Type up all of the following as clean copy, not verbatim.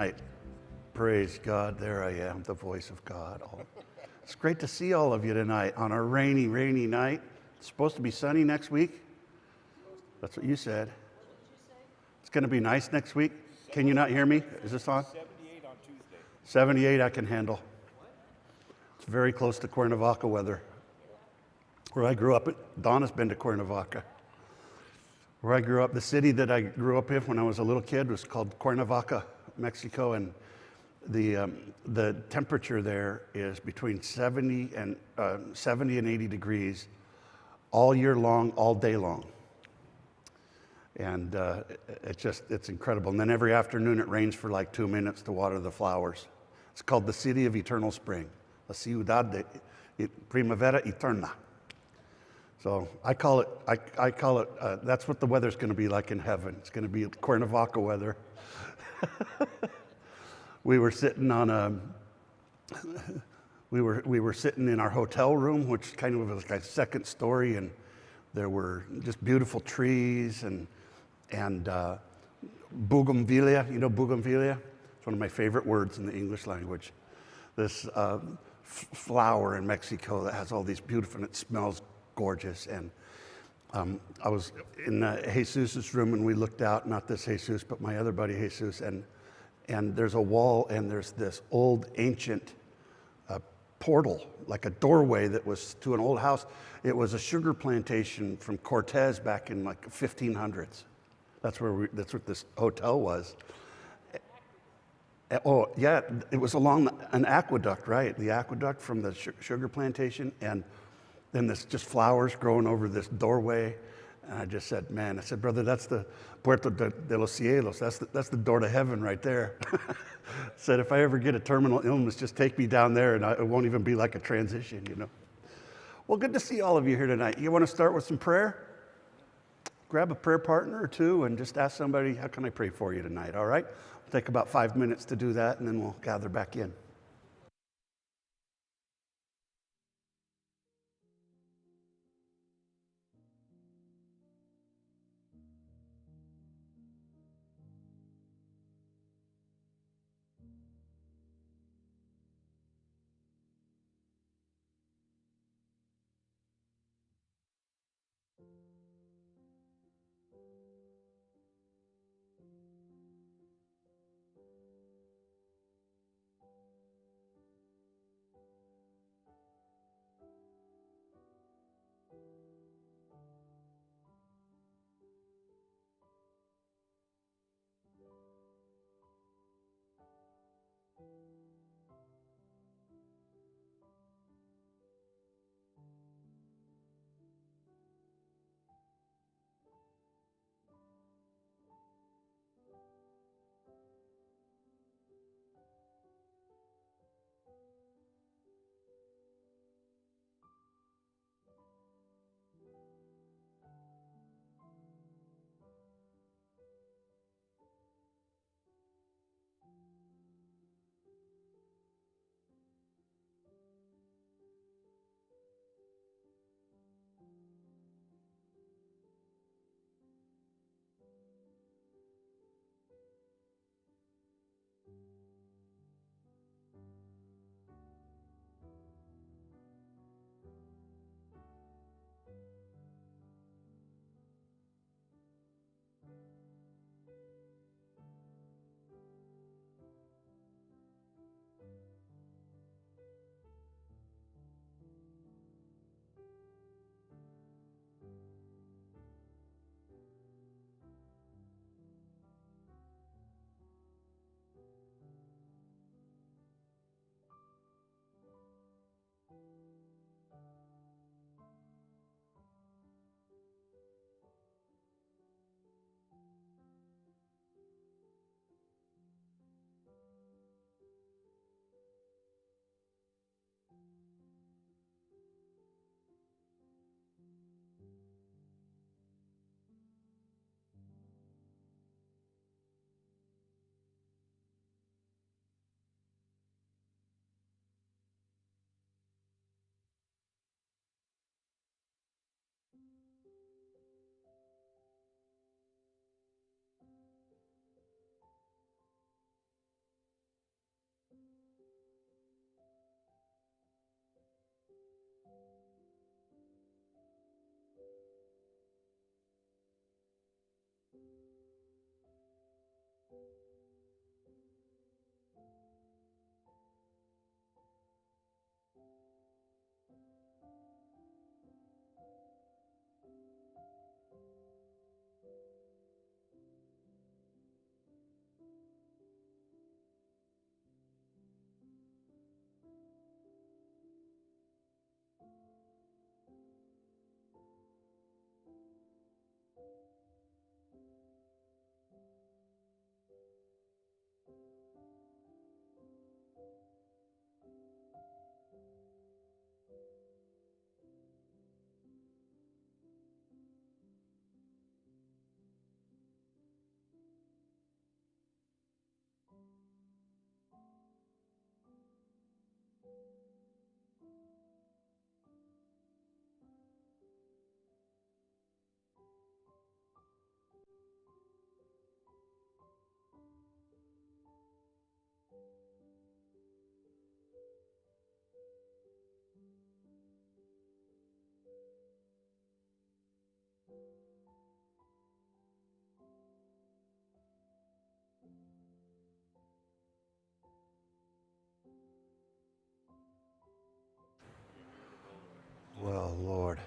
Right. Praise God. There I am, the voice of God. It's great to see all of you tonight on a rainy, rainy night. It's supposed to be sunny next week. That's what you said. It's going to be nice next week. Can you not hear me? Is this on? 78 on Tuesday. 78 I can handle. It's very close to Cuernavaca weather. Where I grew up, Donna's been to Cuernavaca. Where I grew up, the city that I grew up in when I was a little kid was called Cuernavaca, Mexico, and the temperature there is between 70 and 80 degrees all year long, all day long. And it's incredible. And then every afternoon it rains for like 2 minutes to water the flowers. It's called the City of Eternal Spring, La Ciudad de Primavera Eterna. So I call it, that's what the weather's going to be like in heaven. It's going to be Cuernavaca weather. We were sitting on we were sitting in our hotel room, which kind of was like a second story, and there were just beautiful trees and bougainvillea. You know bougainvillea? It's one of my favorite words in the English language. This flower in Mexico that has all these beautiful, and it smells gorgeous. And I was in Jesus's room, and we looked out, not this Jesus, but my other buddy Jesus, and there's a wall, and there's this old ancient portal, like a doorway that was to an old house. It was a sugar plantation from Cortez back in like 1500s. That's what this hotel was. Oh yeah, it was along an aqueduct, right? The aqueduct from the sugar plantation, and then this just flowers growing over this doorway. And I just said, man, I said, brother, that's the Puerto de los Cielos. That's the door to heaven right there. Said, if I ever get a terminal illness, just take me down there, and it won't even be like a transition, you know. Well, good to see all of you here tonight. You want to start with some prayer? Grab a prayer partner or two and just ask somebody, how can I pray for you tonight, all right? We'll take about 5 minutes to do that, and then we'll gather back in. Well, Lord.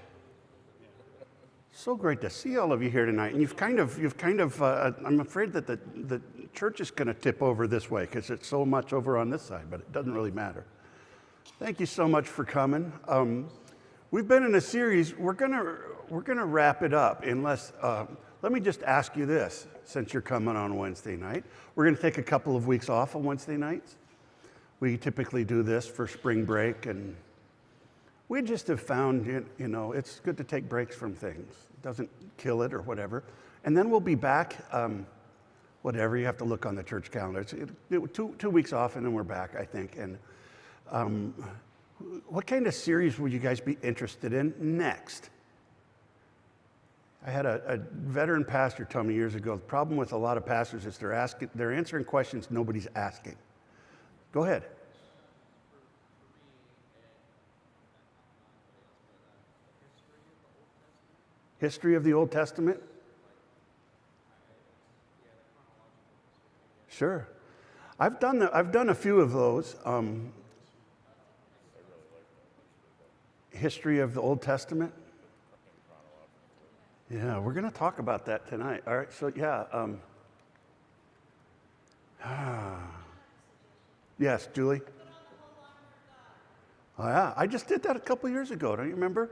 So great to see all of you here tonight. And I'm afraid that the church is going to tip over this way because it's so much over on this side, but it doesn't really matter. Thank you so much for coming. We've been in a series. We're gonna wrap it up unless, let me just ask you this, since you're coming on Wednesday night. We're gonna take a couple of weeks off on Wednesday nights. We typically do this for spring break, and we just have found, it's good to take breaks from things. It doesn't kill it or whatever. And then we'll be back, whatever, you have to look on the church calendar. It's 2 weeks off and then we're back, I think. And what kind of series would you guys be interested in next? I had a veteran pastor tell me years ago, the problem with a lot of pastors is they're answering questions nobody's asking. Go ahead. History of the Old Testament? Sure. I've done a few of those. History of the Old Testament? Yeah, we're going to talk about that tonight. All right, so yeah. Yes, Julie? Oh, yeah, I just did that a couple years ago. Don't you remember?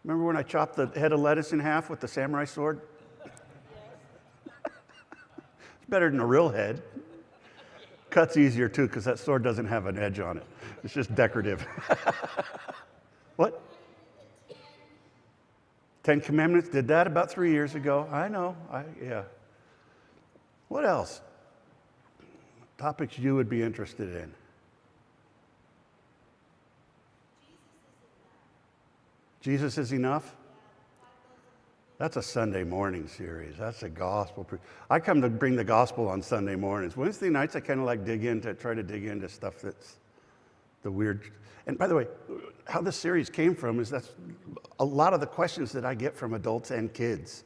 Remember when I chopped the head of lettuce in half with the samurai sword? It's better than a real head. Cuts easier, too, because that sword doesn't have an edge on it. It's just decorative. What? 10 Commandments, did that about 3 years ago. I know, yeah. What else? Topics you would be interested in? Jesus is enough? That's a Sunday morning series. That's a gospel. I come to bring the gospel on Sunday mornings. Wednesday nights, I kind of like try to dig into stuff that's the weird. And by the way, how this series came from is that's a lot of the questions that I get from adults and kids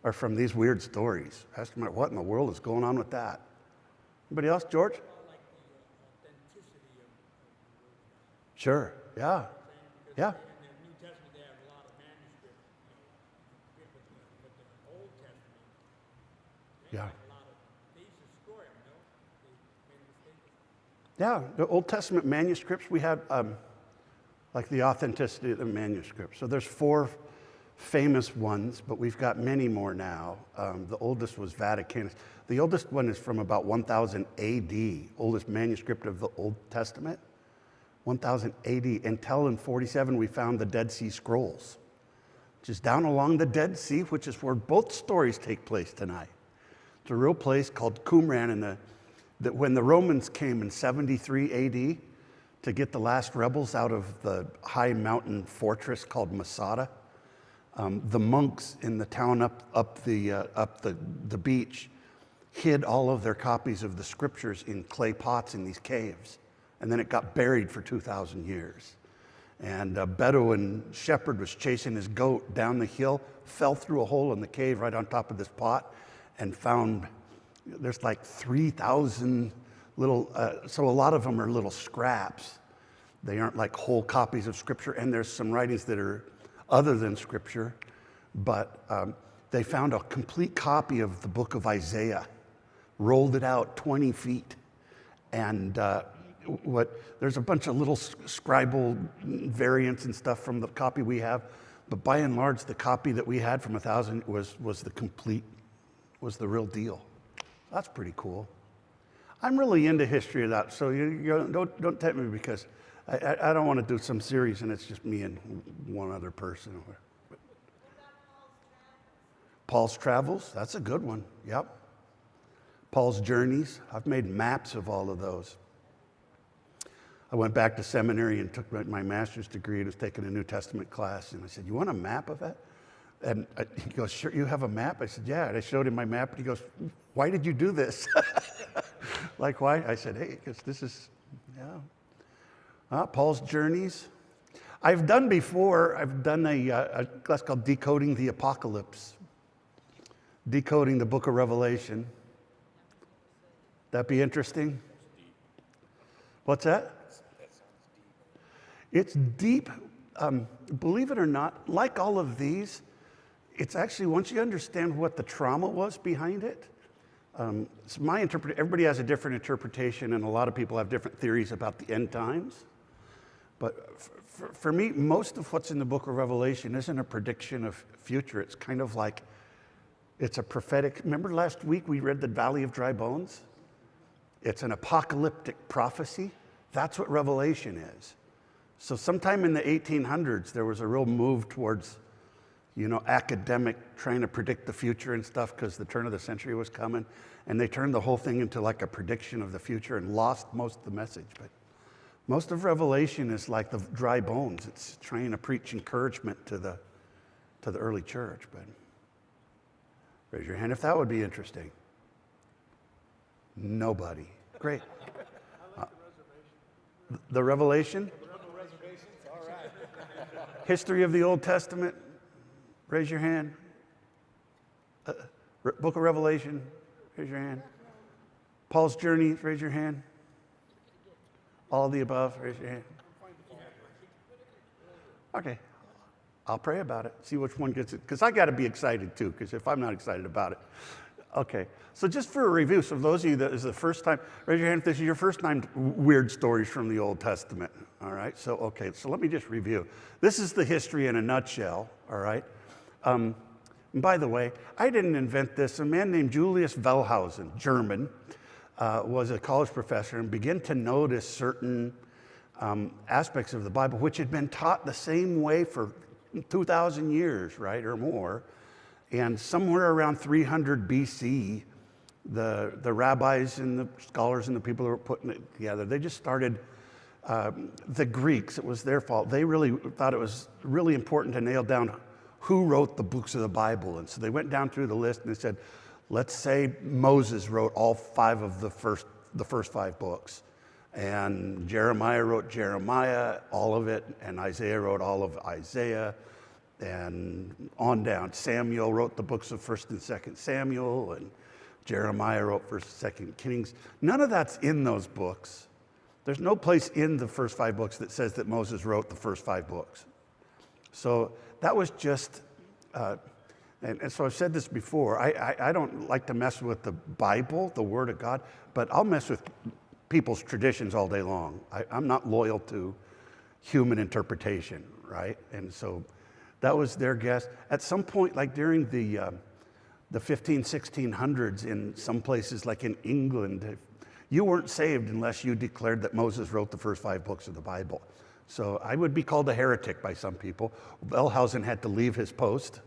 are from these weird stories. Pastor Mike, what in the world is going on with that? Anybody else, George? Sure, yeah, yeah. Yeah. Yeah, the Old Testament manuscripts, we have like the authenticity of the manuscripts. So there's 4 famous ones, but we've got many more now. The oldest was Vaticanus. The oldest one is from about 1000 AD, oldest manuscript of the Old Testament, 1000 AD. Until in 47, we found the Dead Sea Scrolls, which is down along the Dead Sea, which is where both stories take place tonight. It's a real place called Qumran, that when the Romans came in 73 AD to get the last rebels out of the high mountain fortress called Masada, the monks in the town up the beach hid all of their copies of the scriptures in clay pots in these caves, and then it got buried for 2,000 years. And a Bedouin shepherd was chasing his goat down the hill, fell through a hole in the cave right on top of this pot, and found there's like 3,000 little, so a lot of them are little scraps. They aren't like whole copies of Scripture, and there's some writings that are other than Scripture, but they found a complete copy of the book of Isaiah, rolled it out 20 feet, and there's a bunch of little scribal variants and stuff from the copy we have, but by and large, the copy that we had from 1,000 was the real deal. That's pretty cool. I'm really into history of that, so you don't tempt me because I don't want to do some series and it's just me and one other person. Paul's Travels, that's a good one, yep. Paul's Journeys, I've made maps of all of those. I went back to seminary and took my master's degree and was taking a New Testament class, and I said, you want a map of that? And he goes, sure, you have a map? I said, yeah. And I showed him my map, and he goes, why did you do this? Like, why? I said, hey, because this is, yeah. Paul's Journeys. I've done a class called Decoding the Apocalypse, decoding the book of Revelation. That be interesting? What's that? It's deep. Believe it or not, like all of these, it's actually, once you understand what the trauma was behind it, it's my interpretation. Everybody has a different interpretation, and a lot of people have different theories about the end times. But for me, most of what's in the book of Revelation isn't a prediction of future. It's kind of like, it's a prophetic. Remember last week we read the Valley of Dry Bones? It's an apocalyptic prophecy. That's what Revelation is. So sometime in the 1800s, there was a real move towards, academic trying to predict the future and stuff because the turn of the century was coming. And they turned the whole thing into like a prediction of the future and lost most of the message. But most of Revelation is like the dry bones. It's trying to preach encouragement to the early church. But raise your hand if that would be interesting. Nobody. Great. The Revelation? All right. History of the Old Testament? Raise your hand. Book of Revelation? Raise your hand. Paul's journey? Raise your hand. All of the above? Raise your hand. Okay. I'll pray about it. See which one gets it. Because I got to be excited too, because if I'm not excited about it. Okay. So just for a review, so those of you that is the first time, raise your hand if this is your first time weird stories from the Old Testament. All right. So, okay. So let me just review. This is the history in a nutshell. All right. And by the way, I didn't invent this. A man named Julius Wellhausen, German, was a college professor and began to notice certain aspects of the Bible, which had been taught the same way for 2,000 years, right, or more. And somewhere around 300 BC, the rabbis and the scholars and the people who were putting it together, they just started, the Greeks, it was their fault. They really thought it was really important to nail down who wrote the books of the Bible. And so they went down through the list and they said, let's say Moses wrote all five of the first five books. And Jeremiah wrote Jeremiah, all of it, and Isaiah wrote all of Isaiah, and on down. Samuel wrote the books of 1st and 2nd Samuel, and Jeremiah wrote 1st and 2nd Kings. None of that's in those books. There's no place in the first five books that says that Moses wrote the first five books. So that was just, and so I've said this before, I don't like to mess with the Bible, the Word of God, but I'll mess with people's traditions all day long. I'm not loyal to human interpretation, right? And so that was their guess. At some point, like during the 1600s in some places, like in England, you weren't saved unless you declared that Moses wrote the first five books of the Bible. So I would be called a heretic by some people. Wellhausen had to leave his post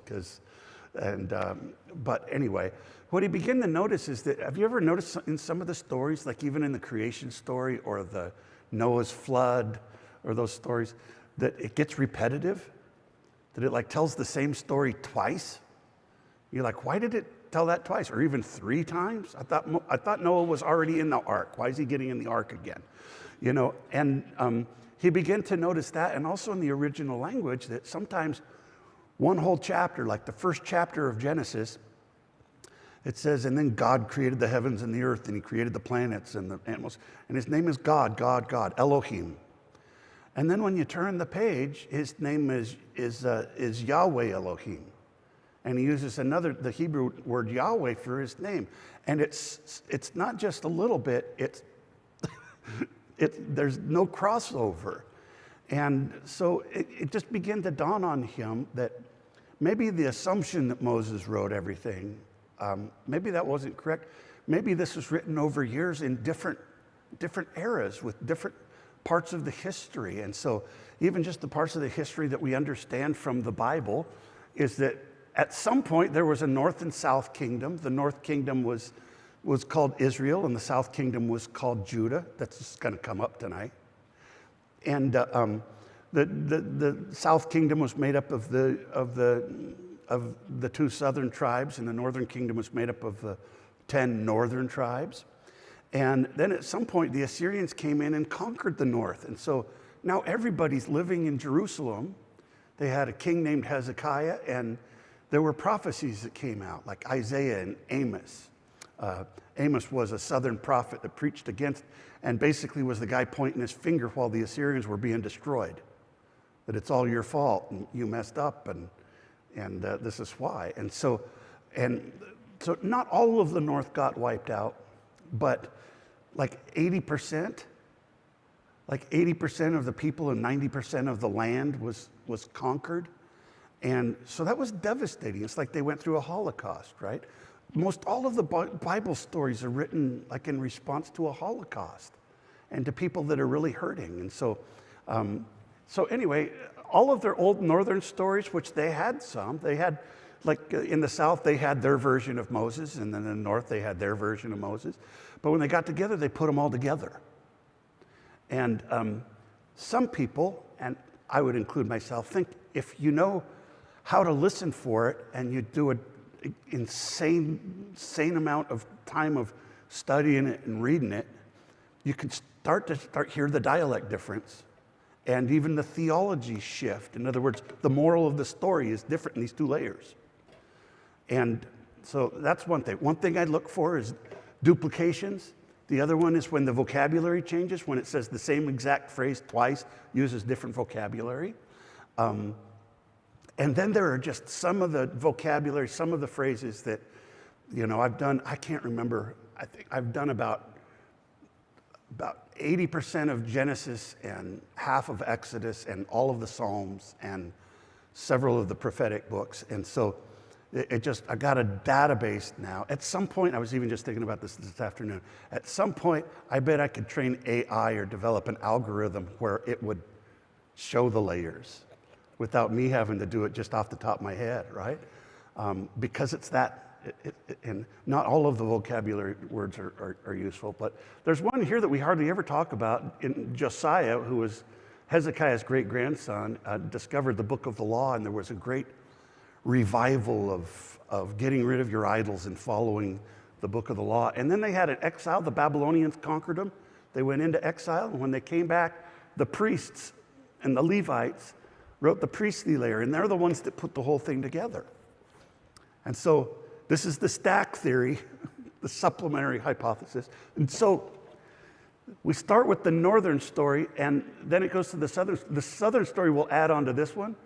but anyway, what he began to notice is that, have you ever noticed in some of the stories, like even in the creation story or the Noah's flood or those stories, that it gets repetitive? That it like tells the same story twice? You're like, why did it tell that twice or even three times? I thought Noah was already in the ark. Why is he getting in the ark again? And he began to notice that, and also in the original language, that sometimes one whole chapter, like the first chapter of Genesis, it says, and then God created the heavens and the earth, and he created the planets and the animals, and his name is God, God, God, Elohim. And then when you turn the page, his name is Yahweh Elohim. And he uses the Hebrew word Yahweh for his name. And it's not just a little bit, there's no crossover. And so it just began to dawn on him that maybe the assumption that Moses wrote everything, maybe that wasn't correct. Maybe this was written over years in different eras with different parts of the history. And so even just the parts of the history that we understand from the Bible is that at some point there was a north and south kingdom. The north kingdom was called Israel, and the south kingdom was called Judah. That's just going to come up tonight. And the south kingdom was made up of the two southern tribes, and the northern kingdom was made up of the 10 northern tribes. And then at some point, the Assyrians came in and conquered the north. And so now everybody's living in Jerusalem. They had a king named Hezekiah, and there were prophecies that came out, like Isaiah and Amos. Amos was a southern prophet that preached against, and basically was the guy pointing his finger while the Assyrians were being destroyed. That it's all your fault, and you messed up, and this is why. And so not all of the north got wiped out, but like 80% of the people and 90% of the land was conquered. And so that was devastating. It's like they went through a Holocaust, right? Most all of the Bible stories are written like in response to a Holocaust and to people that are really hurting. And so anyway, all of their old northern stories, which they had like in the south, they had their version of Moses, and then in the north, they had their version of Moses. But when they got together, they put them all together. And some people, and I would include myself, think if you know how to listen for it and you do an insane amount of time of studying it and reading it, you can start hear the dialect difference and even the theology shift. In other words, the moral of the story is different in these two layers. And so that's one thing. One thing I look for is duplications. The other one is when the vocabulary changes, when it says the same exact phrase twice, uses different vocabulary. And then there are just some of the vocabulary, some of the phrases that, I can't remember, I think I've done about 80% of Genesis and half of Exodus and all of the Psalms and several of the prophetic books. And so I got a database now. At some point, I was even just thinking about this afternoon. At some point, I bet I could train AI or develop an algorithm where it would show the layers without me having to do it just off the top of my head, right? Because it's that, and not all of the vocabulary words are useful, but there's one here that we hardly ever talk about. In Josiah, who was Hezekiah's great-grandson, discovered the book of the law, and there was a great revival of getting rid of your idols and following the book of the law. And then they had an exile. The Babylonians conquered them. They went into exile, and when they came back, the priests and the Levites wrote the priestly layer, and they're the ones that put the whole thing together. And so this is the stack theory, the supplementary hypothesis. And so we start with the northern story, and then it goes to the southern. The southern story will add on to this one,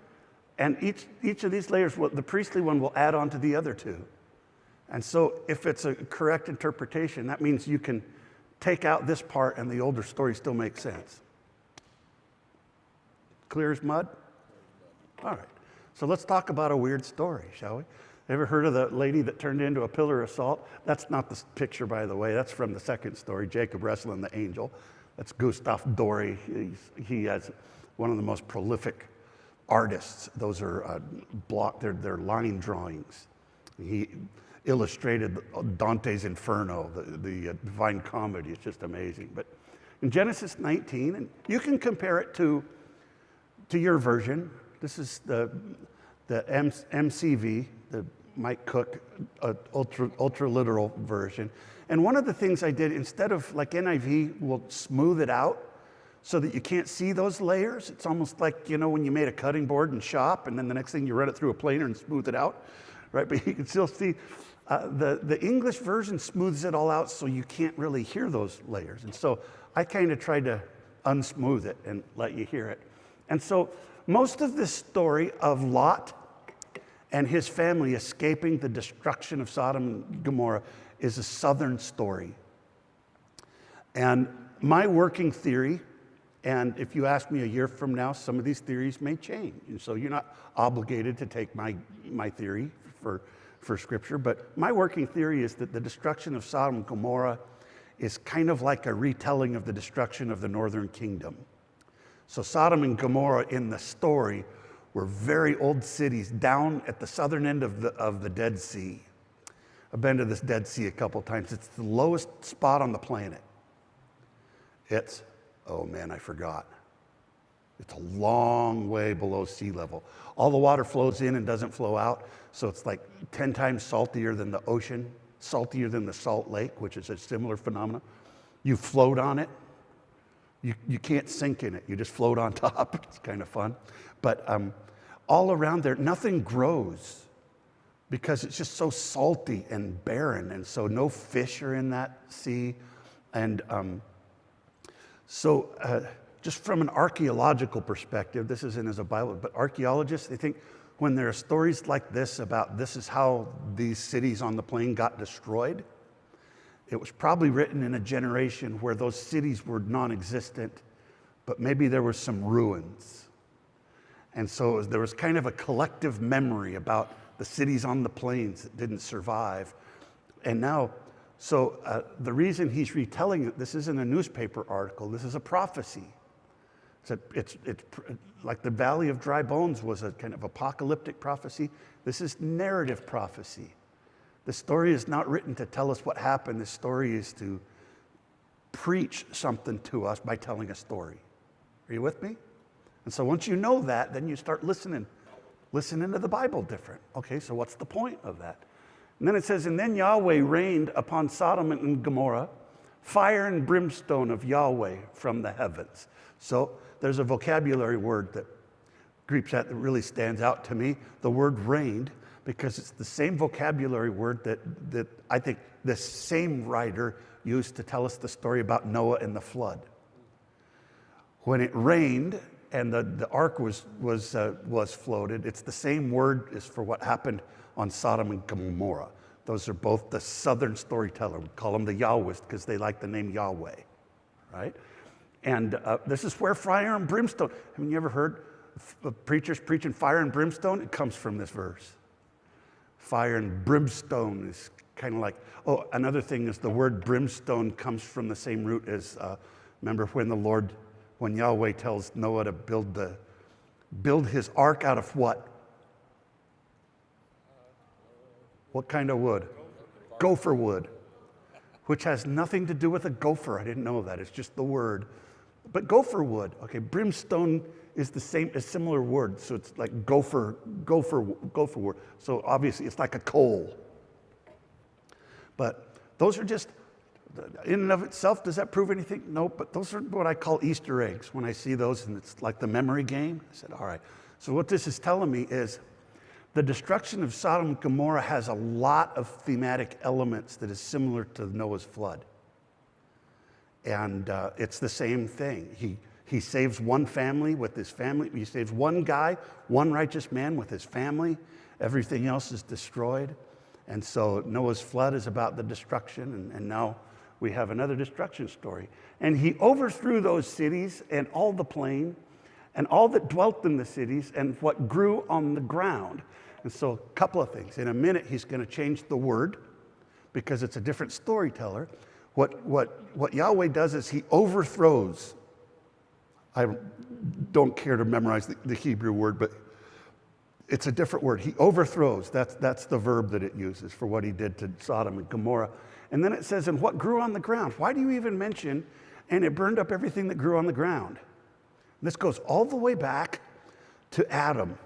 and each of these layers, the priestly one will add on to the other two. And so if it's a correct interpretation, that means you can take out this part and the older story still makes sense. Clear as mud? All right, so let's talk about a weird story, shall we? Ever heard of the lady that turned into a pillar of salt? That's not the picture, by the way. That's from the second story, Jacob wrestling the angel. That's Gustav Doré. He has one of the most prolific artists. Those are they're line drawings. He illustrated Dante's Inferno, the Divine Comedy. It's just amazing. But in Genesis 19, and you can compare it to your version. This is the MCV, the Mike Cook ultra literal version. And one of the things I did, instead of like NIV will smooth it out so that you can't see those layers. It's almost like, when you made a cutting board in shop and then the next thing you run it through a planer and smooth it out, right? But you can still see the English version smooths it all out so you can't really hear those layers. And so I kind of tried to unsmooth it and let you hear it. And so most of this story of Lot and his family escaping the destruction of Sodom and Gomorrah is a southern story. And my working theory, and if you ask me a year from now, some of these theories may change. And so you're not obligated to take my theory for Scripture, but my working theory is that the destruction of Sodom and Gomorrah is kind of like a retelling of the destruction of the northern kingdom. So Sodom and Gomorrah in the story were very old cities down at the southern end of the Dead Sea. I've been to this Dead Sea a couple times. It's the lowest spot on the planet. It's, oh man, I forgot. It's a long way below sea level. All the water flows in and doesn't flow out, so it's like 10 times saltier than the ocean, saltier than the Salt Lake, which is a similar phenomenon. You float on it. You can't sink in it. You just float on top. It's kind of fun. But all around there, nothing grows because it's just so salty and barren. And so no fish are in that sea. And just from an archaeological perspective, this isn't as a Bible, but archaeologists, they think when there are stories like this about this is how these cities on the plain got destroyed, it was probably written in a generation where those cities were non-existent, but maybe there were some ruins. And so there was kind of a collective memory about the cities on the plains that didn't survive. And now, the reason he's retelling it, this isn't a newspaper article, this is a prophecy. It's like the Valley of Dry Bones was a kind of apocalyptic prophecy. This is narrative prophecy. The story is not written to tell us what happened. The story is to preach something to us by telling a story. Are you with me? And so once you know that, then you start listening to the Bible different. Okay, so what's the point of that? And then it says, and then Yahweh rained upon Sodom and Gomorrah fire and brimstone of Yahweh from the heavens. So there's a vocabulary word that Greek that really stands out to me, the word rained, because it's the same vocabulary word that I think the same writer used to tell us the story about Noah and the flood. When it rained and the ark was floated, it's the same word as for what happened on Sodom and Gomorrah. Those are both the southern storyteller. We call them the Yahwists because they like the name Yahweh, right? And this is where fire and brimstone. Haven't you ever heard preachers preaching fire and brimstone? It comes from this verse. Fire and brimstone is kind of like, another thing is the word brimstone comes from the same root as, remember when Yahweh tells Noah to build his ark out of what? What kind of wood? Gopher wood, which has nothing to do with a gopher. I didn't know that. It's just the word. But gopher wood, okay, brimstone is a similar word. So it's like gopher wood. So obviously it's like a coal. But those are just, in and of itself, does that prove anything? No, but those are what I call Easter eggs. When I see those and it's like the memory game, I said, all right. So what this is telling me is the destruction of Sodom and Gomorrah has a lot of thematic elements that is similar to Noah's flood. And it's the same thing. He saves one family with his family. He saves one guy, one righteous man with his family. Everything else is destroyed. And so Noah's flood is about the destruction, and now we have another destruction story. And he overthrew those cities and all the plain and all that dwelt in the cities and what grew on the ground. And so a couple of things. In a minute, he's going to change the word because it's a different storyteller. What Yahweh does is he overthrows. I don't care to memorize the Hebrew word, but it's a different word. He overthrows. That's the verb that it uses for what he did to Sodom and Gomorrah. And then it says, and what grew on the ground? Why do you even mention, and it burned up everything that grew on the ground? And this goes all the way back to Adam.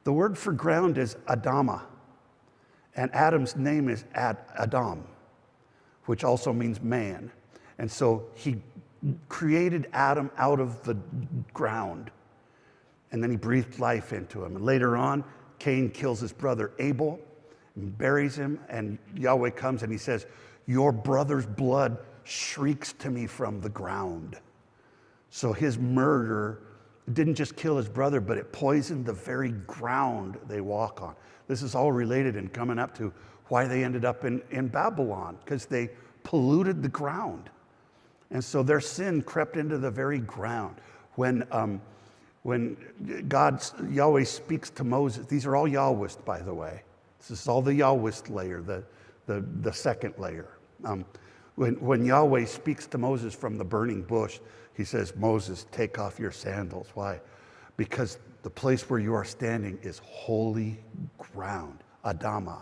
The word for ground is Adama, and Adam's name is Adam, which also means man. And so he created Adam out of the ground, and then he breathed life into him. And later on, Cain kills his brother Abel and buries him, and Yahweh comes and he says, your brother's blood shrieks to me from the ground. So his murder didn't just kill his brother, but it poisoned the very ground they walk on. This is all related and coming up to why they ended up in Babylon, because they polluted the ground. And so their sin crept into the very ground. When Yahweh speaks to Moses, these are all Yahwists, by the way. This is all the Yahwist layer, the second layer. When Yahweh speaks to Moses from the burning bush, he says, Moses, take off your sandals. Why? Because the place where you are standing is holy ground, Adama.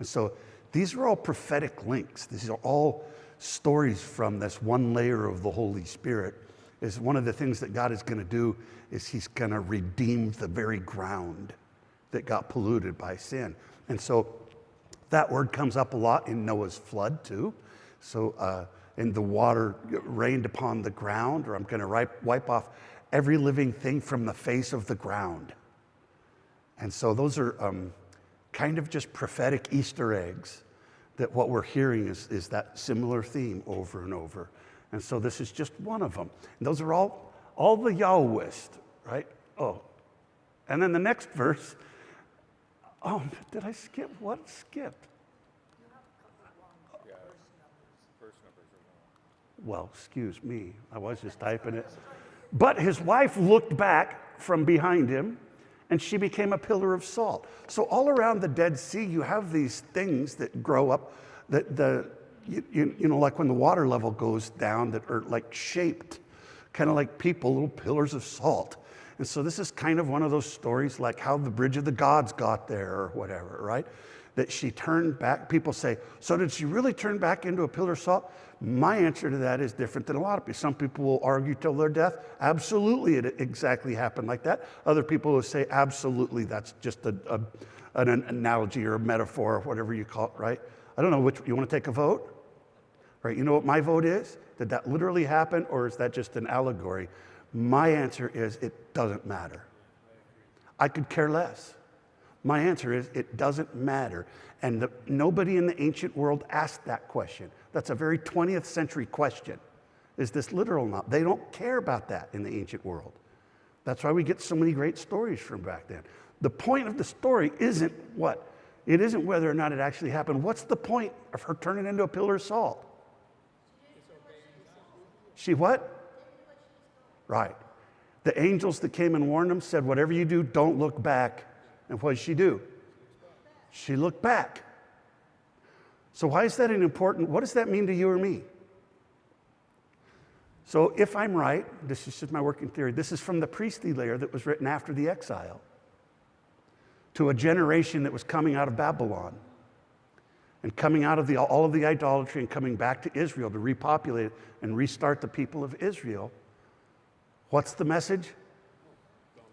And so these are all prophetic links. These are all stories from this one layer of the Holy Spirit. Is one of the things that God is going to do is he's going to redeem the very ground that got polluted by sin. And so that word comes up a lot in Noah's flood too. So and the water rained upon the ground, or I'm going to wipe off every living thing from the face of the ground. And so those are kind of just prophetic Easter eggs, that what we're hearing is that similar theme over and over. And so this is just one of them. And those are all the Yahwist, right? Oh, and then the next verse, oh, did I skip? What skipped? Well, excuse me, I was just typing it. But his wife looked back from behind him, and she became a pillar of salt. So all around the Dead Sea, you have these things that grow up, that you know, like when the water level goes down, that are like shaped, kind of like people, little pillars of salt. And so this is kind of one of those stories like how the Bridge of the Gods got there or whatever, right? That she turned back. People say, so did she really turn back into a pillar of salt? My answer to that is different than a lot of people. Some people will argue till their death. Absolutely, it exactly happened like that. Other people will say, absolutely, that's just an analogy or a metaphor or whatever you call it, right? I don't know which, you want to take a vote? Right, you know what my vote is? Did that literally happen, or is that just an allegory? My answer is it doesn't matter. I could care less. My answer is it doesn't matter. And nobody in the ancient world asked that question. That's a very 20th century question. Is this literal or not? They don't care about that in the ancient world. That's why we get so many great stories from back then. The point of the story isn't what? It isn't whether or not it actually happened. What's the point of her turning into a pillar of salt? She what? Right. The angels that came and warned them said, whatever you do, don't look back. And what did she do? She looked back. So why is that an important, what does that mean to you or me? So if I'm right, this is just my working theory, this is from the priestly layer that was written after the exile to a generation that was coming out of Babylon and coming out of all of the idolatry and coming back to Israel to repopulate it and restart the people of Israel. What's the message?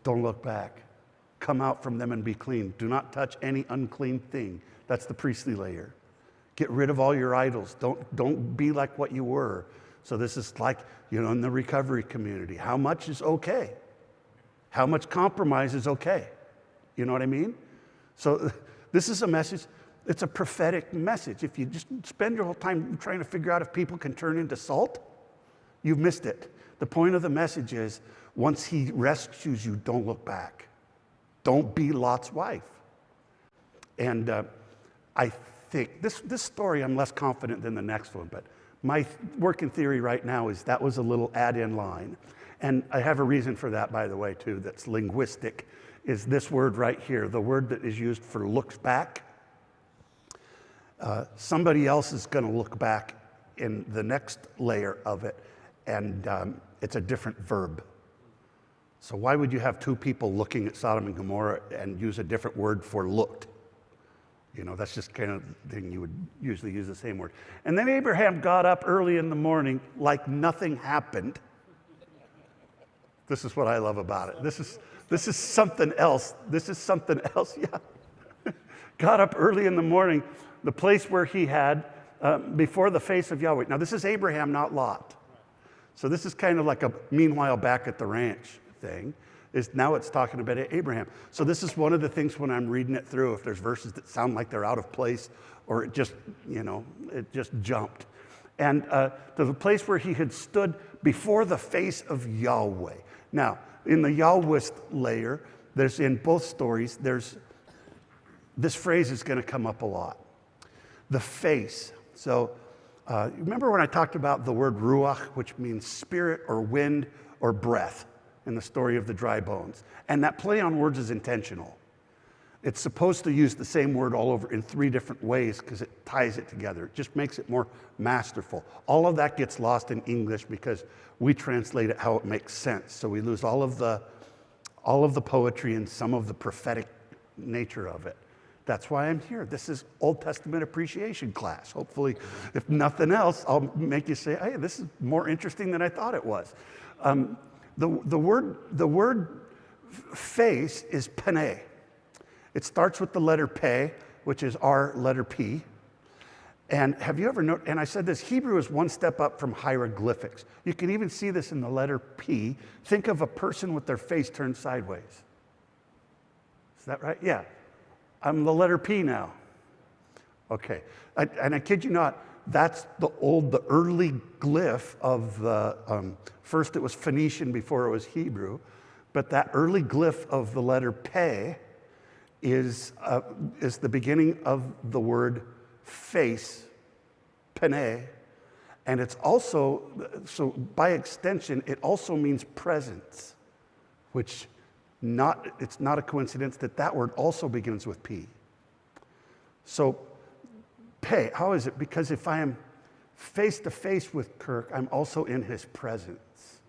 Don't look back. Come out from them and be clean. Do not touch any unclean thing. That's the priestly layer. Get rid of all your idols. Don't be like what you were. So this is like, you know, in the recovery community. How much is okay? How much compromise is okay? You know what I mean? So this is a message. It's a prophetic message. If you just spend your whole time trying to figure out if people can turn into salt, you've missed it. The point of the message is, once he rescues you, don't look back. Don't be Lot's wife. And I think this story, I'm less confident than the next one, but my working theory right now is that was a little add-in line. And I have a reason for that, by the way, too, that's linguistic, is this word right here, the word that is used for looks back. Somebody else is going to look back in the next layer of it, and it's a different verb. So why would you have two people looking at Sodom and Gomorrah and use a different word for looked? You know, that's just kind of the thing you would usually use the same word. And then Abraham got up early in the morning like nothing happened. This is what I love about it. This is something else. This is something else, yeah. Got up early in the morning, the place where he had, before the face of Yahweh. Now, this is Abraham, not Lot. So this is kind of like a meanwhile back at the ranch thing. Now it's talking about Abraham. So this is one of the things when I'm reading it through, if there's verses that sound like they're out of place or it just, you know, it just jumped. And to the place where he had stood before the face of Yahweh. Now, in the Yahwist layer, there's in both stories, this phrase is going to come up a lot. The face. So remember when I talked about the word ruach, which means spirit or wind or breath in the story of the dry bones? And that play on words is intentional. It's supposed to use the same word all over in three different ways because it ties it together. It just makes it more masterful. All of that gets lost in English because we translate it how it makes sense. So we lose all of the poetry and some of the prophetic nature of it. That's why I'm here. This is Old Testament appreciation class. Hopefully, if nothing else, I'll make you say, hey, this is more interesting than I thought it was. The word face is pene. It starts with the letter P, which is our letter P. And have you ever noticed, and I said this, Hebrew is one step up from hieroglyphics. You can even see this in the letter P. Think of a person with their face turned sideways. Is that right? Yeah. I'm the letter P now. Okay. And I kid you not, that's the early glyph of the, first it was Phoenician before it was Hebrew, but that early glyph of the letter Pe is the beginning of the word face, pene, and it's also, so by extension, it also means presence, which it's not a coincidence that word also begins with P. So, Pe, how is it? Because if I am face to face with Kirk, I'm also in his presence.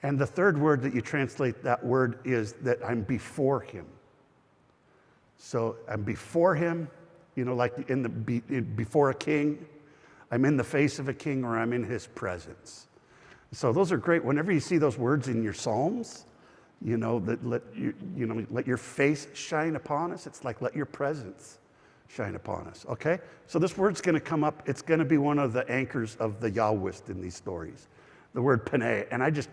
And the third word that you translate that word is that I'm before him. So I'm before him, like before a king. I'm in the face of a king, or I'm in his presence. So those are great. Whenever you see those words in your Psalms, that let your face shine upon us. It's like let your presence shine upon us. Okay. So this word's going to come up. It's going to be one of the anchors of the Yahwist in these stories. The word pene, and I just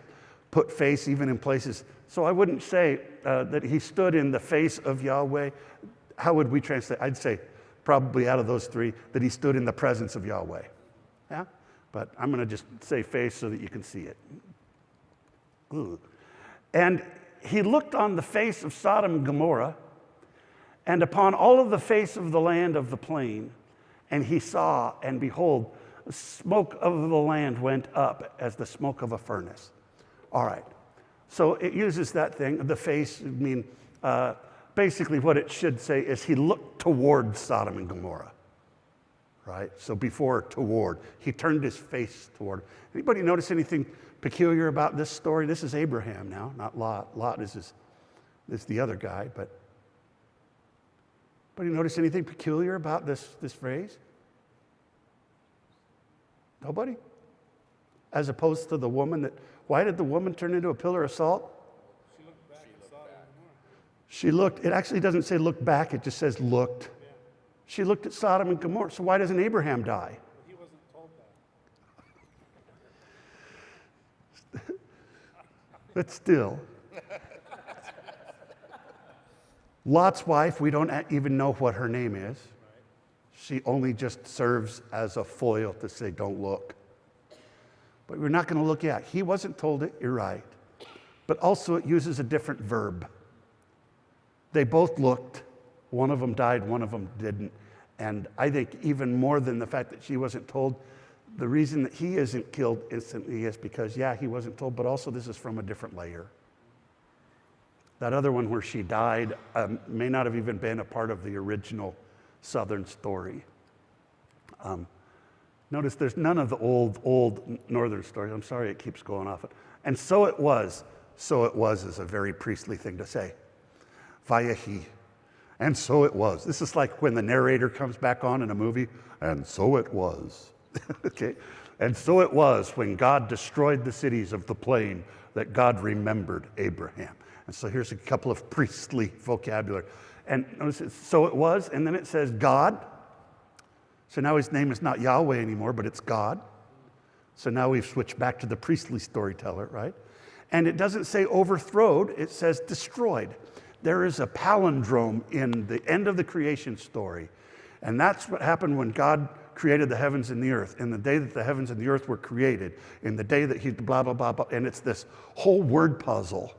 put face even in places. So I wouldn't say that he stood in the face of Yahweh. How would we translate? I'd say probably out of those three that he stood in the presence of Yahweh. Yeah? But I'm going to just say face so that you can see it. Ooh. And he looked on the face of Sodom and Gomorrah and upon all of the face of the land of the plain, and he saw, and behold, the smoke of the land went up as the smoke of a furnace. All right. So it uses that thing, the face, basically what it should say is he looked toward Sodom and Gomorrah, right? So before, toward. He turned his face toward. Anybody notice anything peculiar about this story? This is Abraham now, not Lot. Lot is the other guy, but anybody notice anything peculiar about this phrase? Nobody? As opposed to the woman why did the woman turn into a pillar of salt? She looked, it actually doesn't say look back, it just says looked. Yeah. She looked at Sodom and Gomorrah. So why doesn't Abraham die? He wasn't told that. But still. Lot's wife, we don't even know what her name is. She only just serves as a foil to say don't look. But we're not going to look at. He wasn't told it, you're right. But also it uses a different verb. They both looked. One of them died, one of them didn't. And I think even more than the fact that she wasn't told, the reason that he isn't killed instantly is because, yeah, he wasn't told, but also this is from a different layer. That other one where she died may not have even been a part of the original Southern story. Notice there's none of the old Northern stories. I'm sorry it keeps going off. And so it was. So it was is a very priestly thing to say. Vayahi. And so it was. This is like when the narrator comes back on in a movie, and so it was. Okay? And so it was when God destroyed the cities of the plain that God remembered Abraham. And so here's a couple of priestly vocabulary. And notice so it was, and then it says God. So now his name is not Yahweh anymore, but it's God. So now we've switched back to the priestly storyteller, right? And it doesn't say overthrown, it says destroyed. There is a palindrome in the end of the creation story. And that's what happened when God created the heavens and the earth. In the day that the heavens and the earth were created, in the day that he blah, blah, blah, blah. And it's this whole word puzzle.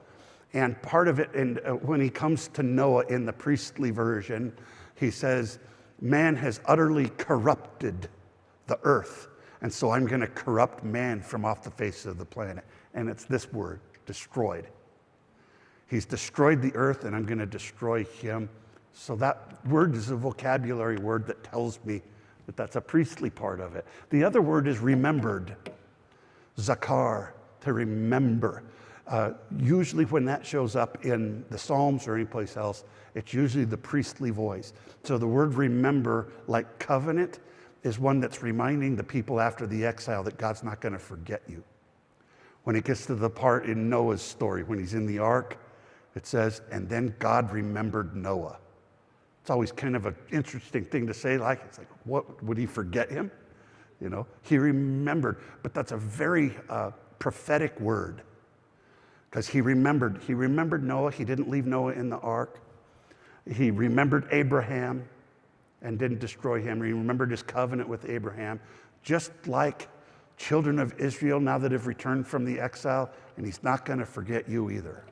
And part of it, and when he comes to Noah in the priestly version, he says, man has utterly corrupted the earth. And so I'm going to corrupt man from off the face of the planet. And it's this word, destroyed. He's destroyed the earth, and I'm going to destroy him. So that word is a vocabulary word that tells me that that's a priestly part of it. The other word is remembered. Zakar, to remember. Usually when that shows up in the Psalms or anyplace else, it's usually the priestly voice. So the word remember, like covenant, is one that's reminding the people after the exile that God's not going to forget you. When it gets to the part in Noah's story, when he's in the ark, it says, and then God remembered Noah. It's always kind of an interesting thing to say, like, it's like, what, would he forget him? You know, he remembered, but that's a very prophetic word, because he remembered Noah. He didn't leave Noah in the ark. He remembered Abraham and didn't destroy him. He remembered his covenant with Abraham, just like children of Israel now that have returned from the exile, and he's not going to forget you either.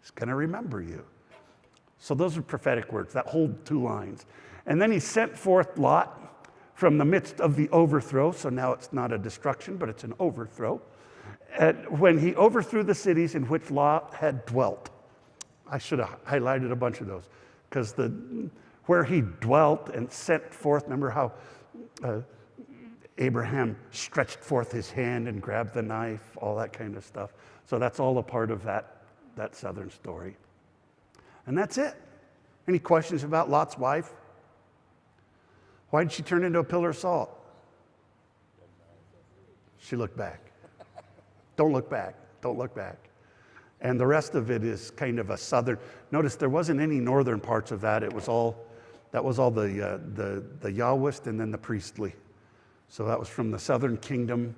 He's going to remember you. So those are prophetic words, that whole 2 lines. And then he sent forth Lot from the midst of the overthrow. So now it's not a destruction, but it's an overthrow. And when he overthrew the cities in which Lot had dwelt. I should have highlighted a bunch of those, because where he dwelt and sent forth, remember how Abraham stretched forth his hand and grabbed the knife, all that kind of stuff. So that's all a part of that southern story. And that's it. Any questions about Lot's wife? Why did she turn into a pillar of salt? She looked back. Don't look back. Don't look back. And the rest of it is kind of a southern. Notice there wasn't any northern parts of that. That was all the Yahwist and then the priestly. So that was from the southern kingdom,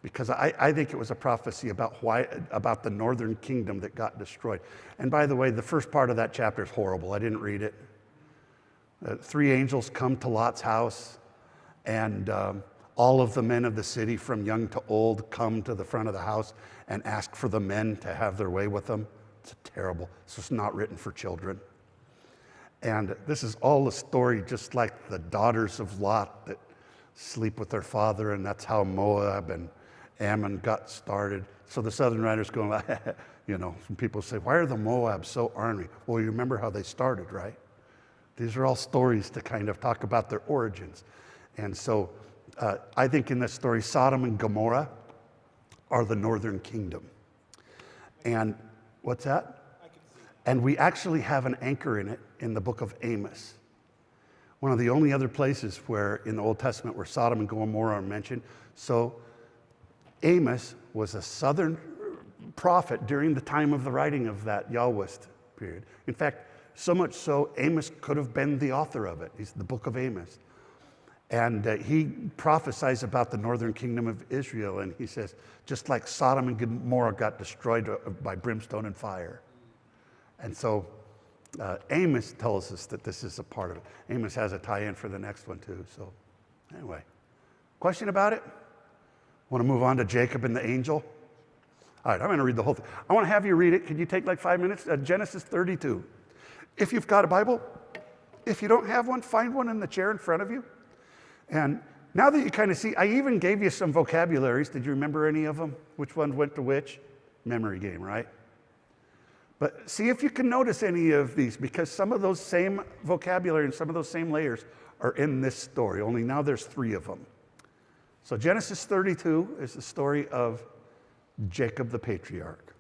because I think it was a prophecy about the northern kingdom that got destroyed. And by the way, the first part of that chapter is horrible. I didn't read it. 3 angels come to Lot's house, and all of the men of the city, from young to old, come to the front of the house and ask for the men to have their way with them. It's terrible. It's just not written for children. And this is all a story just like the daughters of Lot that sleep with their father, and that's how Moab and Ammon got started. So the southern writers going, you know, some people say, why are the Moabs so ornery? Well, you remember how they started, right? These are all stories to kind of talk about their origins. And so I think in this story, Sodom and Gomorrah are the northern kingdom. And what's that? And we actually have an anchor in it in the book of Amos. One of the only other places where in the Old Testament where Sodom and Gomorrah are mentioned. So Amos was a southern prophet during the time of the writing of that Yahwist period. In fact, so much so, Amos could have been the author of it. He's the book of Amos. And he prophesies about the northern kingdom of Israel. And he says, just like Sodom and Gomorrah got destroyed by brimstone and fire. And so Amos tells us that this is a part of it. Amos has a tie-in for the next one too. So anyway, question about it? Want to move on to Jacob and the angel? All right, I'm going to read the whole thing. I want to have you read it. Can you take like 5 minutes? Genesis 32. If you've got a Bible, if you don't have one, find one in the chair in front of you. And now that you kind of see, I even gave you some vocabularies. Did you remember any of them? Which one went to which? Memory game, right? But see if you can notice any of these, because some of those same vocabulary and some of those same layers are in this story, only now there's 3 of them. So Genesis 32 is the story of Jacob the patriarch.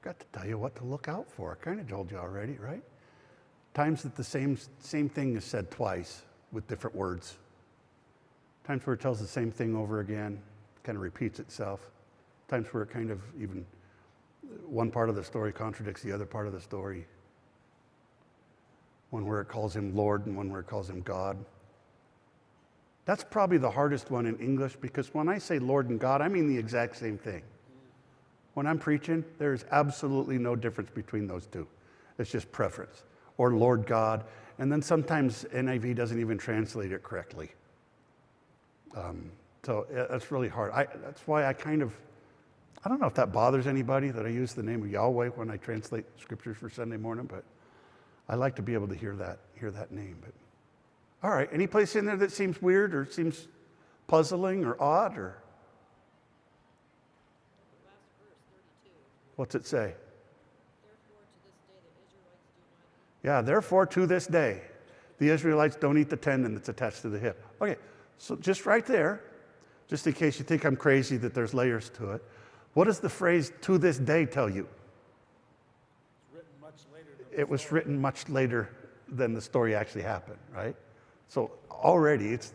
forgot to tell you what to look out for. I kind of told you already, right? Times that the same thing is said twice with different words. Times where it tells the same thing over again, kind of repeats itself. Times where it kind of even, one part of the story contradicts the other part of the story. One where it calls him Lord and one where it calls him God. That's probably the hardest one in English, because when I say Lord and God, I mean the exact same thing. When I'm preaching, there is absolutely no difference between those two. It's just preference. Or Lord God. And then sometimes NIV doesn't even translate it correctly. So that's really hard. That's why I don't know if that bothers anybody that I use the name of Yahweh when I translate scriptures for Sunday morning, but I like to be able to hear that name. But all right, any place in there that seems weird or seems puzzling or odd or? Last verse, 32. What's it say? Therefore, to this day, the Israelites do not eat. Yeah, therefore to this day, the Israelites don't eat the tendon that's attached to the hip. Okay, so just right there, just in case you think I'm crazy that there's layers to it, what does the phrase "to this day" tell you? It's written much later than It was written much later than the story actually happened, right? So already it's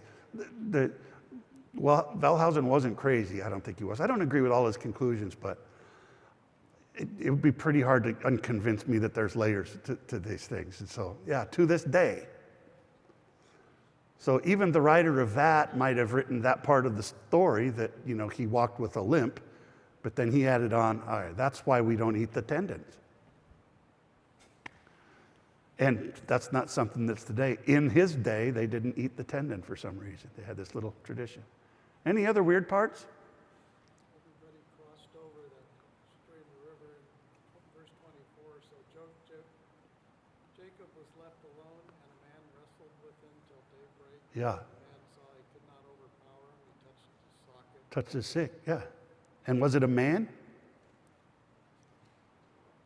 well, Wellhausen wasn't crazy. I don't think he was. I don't agree with all his conclusions, but it would be pretty hard to unconvince me that there's layers to these things. And so, yeah, to this day. So even the writer of that might have written that part of the story that, he walked with a limp, but then he added on, all right, that's why we don't eat the tendons. And that's not something that's today. In his day, they didn't eat the tendon for some reason. They had this little tradition. Any other weird parts? everybody crossed over that stream of river in verse 24. So Jacob was left alone, and a man wrestled with him till daybreak. Yeah. The man saw he could not overpower him. He touched his socket. Touched his sick, yeah. And was it a man?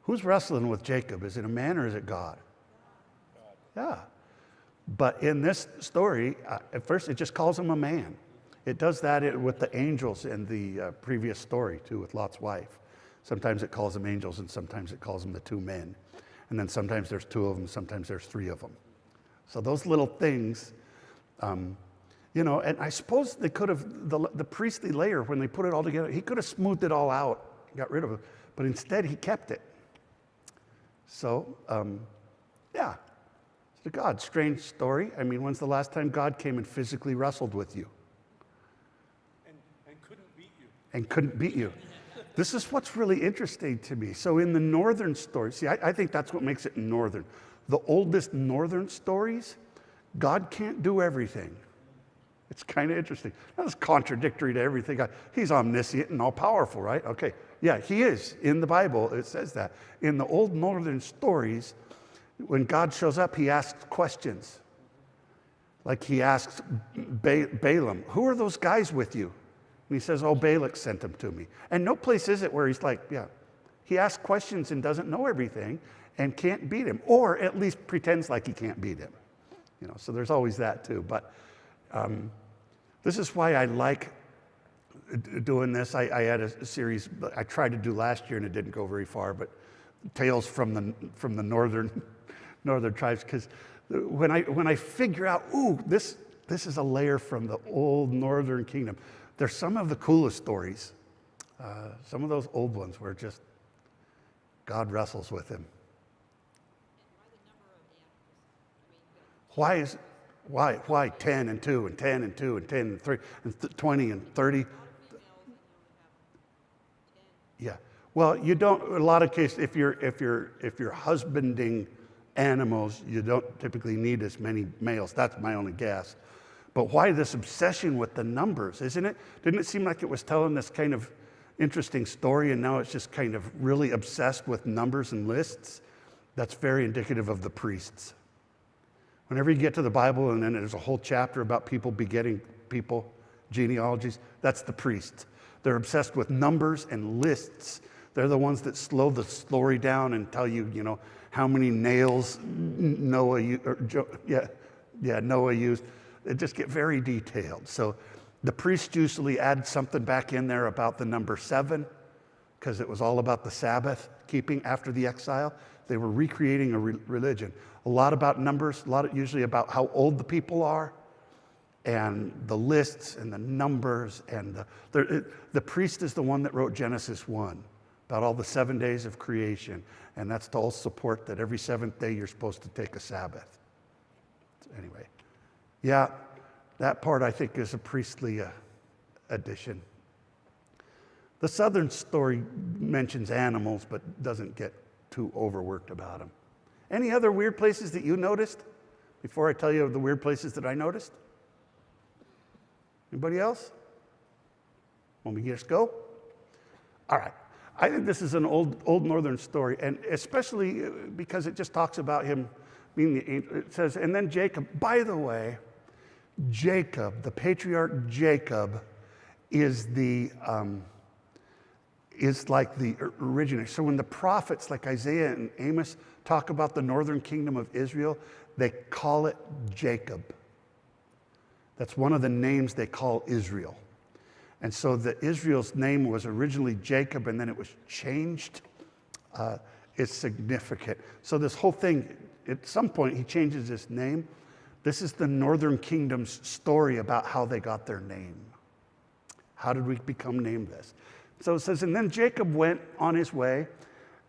Who's wrestling with Jacob? Is it a man or is it God? Yeah. But in this story, at first it just calls him a man. It does that with the angels in the previous story, too, with Lot's wife. Sometimes it calls them angels, and sometimes it calls them the two men. And then sometimes there's two of them, sometimes there's three of them. So those little things, and I suppose they could have, the priestly layer, when they put it all together, he could have smoothed it all out, got rid of it, but instead he kept it. So, yeah. To God, strange story. I mean, when's the last time God came and physically wrestled with you? And couldn't beat you. And couldn't beat you. This is what's really interesting to me. So in the northern stories, see, I think that's what makes it northern. The oldest northern stories, God can't do everything. It's kind of interesting. That's contradictory to everything. He's omniscient and all-powerful, right? Okay, yeah, he is. In the Bible, it says that. In the old northern stories, when God shows up, he asks questions. Like he asks Balaam, who are those guys with you? And he says, oh, Balak sent them to me. And no place is it where he's like, yeah. He asks questions and doesn't know everything and can't beat him, or at least pretends like he can't beat him. So there's always that too. But this is why I like doing this. I had a series I tried to do last year and it didn't go very far, but Tales from the northern tribes, because when I figure out, this is a layer from the old northern kingdom, they're some of the coolest stories. Some of those old ones where just God wrestles with him. And why the number of animals? Why 10 and 2 and 10 and 2 and 10 and 3 and 20 and 30? A lot of females, and you only have 10. Yeah. Well, you don't. In a lot of cases, if you're husbanding animals, you don't typically need as many males. That's my only guess. But why this obsession with the numbers, isn't it? Didn't it seem like it was telling this kind of interesting story, and now it's just kind of really obsessed with numbers and lists? That's very indicative of the priests. Whenever you get to the Bible and then there's a whole chapter about people begetting people, genealogies, that's the priests. They're obsessed with numbers and lists. They're the ones that slow the story down and tell you, how many nails Noah used. They just get very detailed. So the priests usually add something back in there about the number 7, because it was all about the Sabbath. keeping after the exile. They were recreating a religion. A lot about numbers, usually about how old the people are, and the lists and the numbers. And the priest is the one that wrote Genesis 1, about all the 7 days of creation. And that's to all support that every seventh day you're supposed to take a Sabbath. Anyway, yeah, that part I think is a priestly addition. The southern story mentions animals, but doesn't get too overworked about them. Any other weird places that you noticed before I tell you of the weird places that I noticed? Anybody else? Want me to just go? All right. I think this is an old northern story, and especially because it just talks about him being the angel. It says, and then Jacob, by the way, Jacob, the patriarch Jacob, is like the originator. So when the prophets like Isaiah and Amos talk about the northern kingdom of Israel, they call it Jacob. That's one of the names they call Israel. And so the Israel's name was originally Jacob, and then it was changed. It's significant. So this whole thing, at some point, he changes his name. This is the northern kingdom's story about how they got their name. How did we become named this? So it says, and then Jacob went on his way,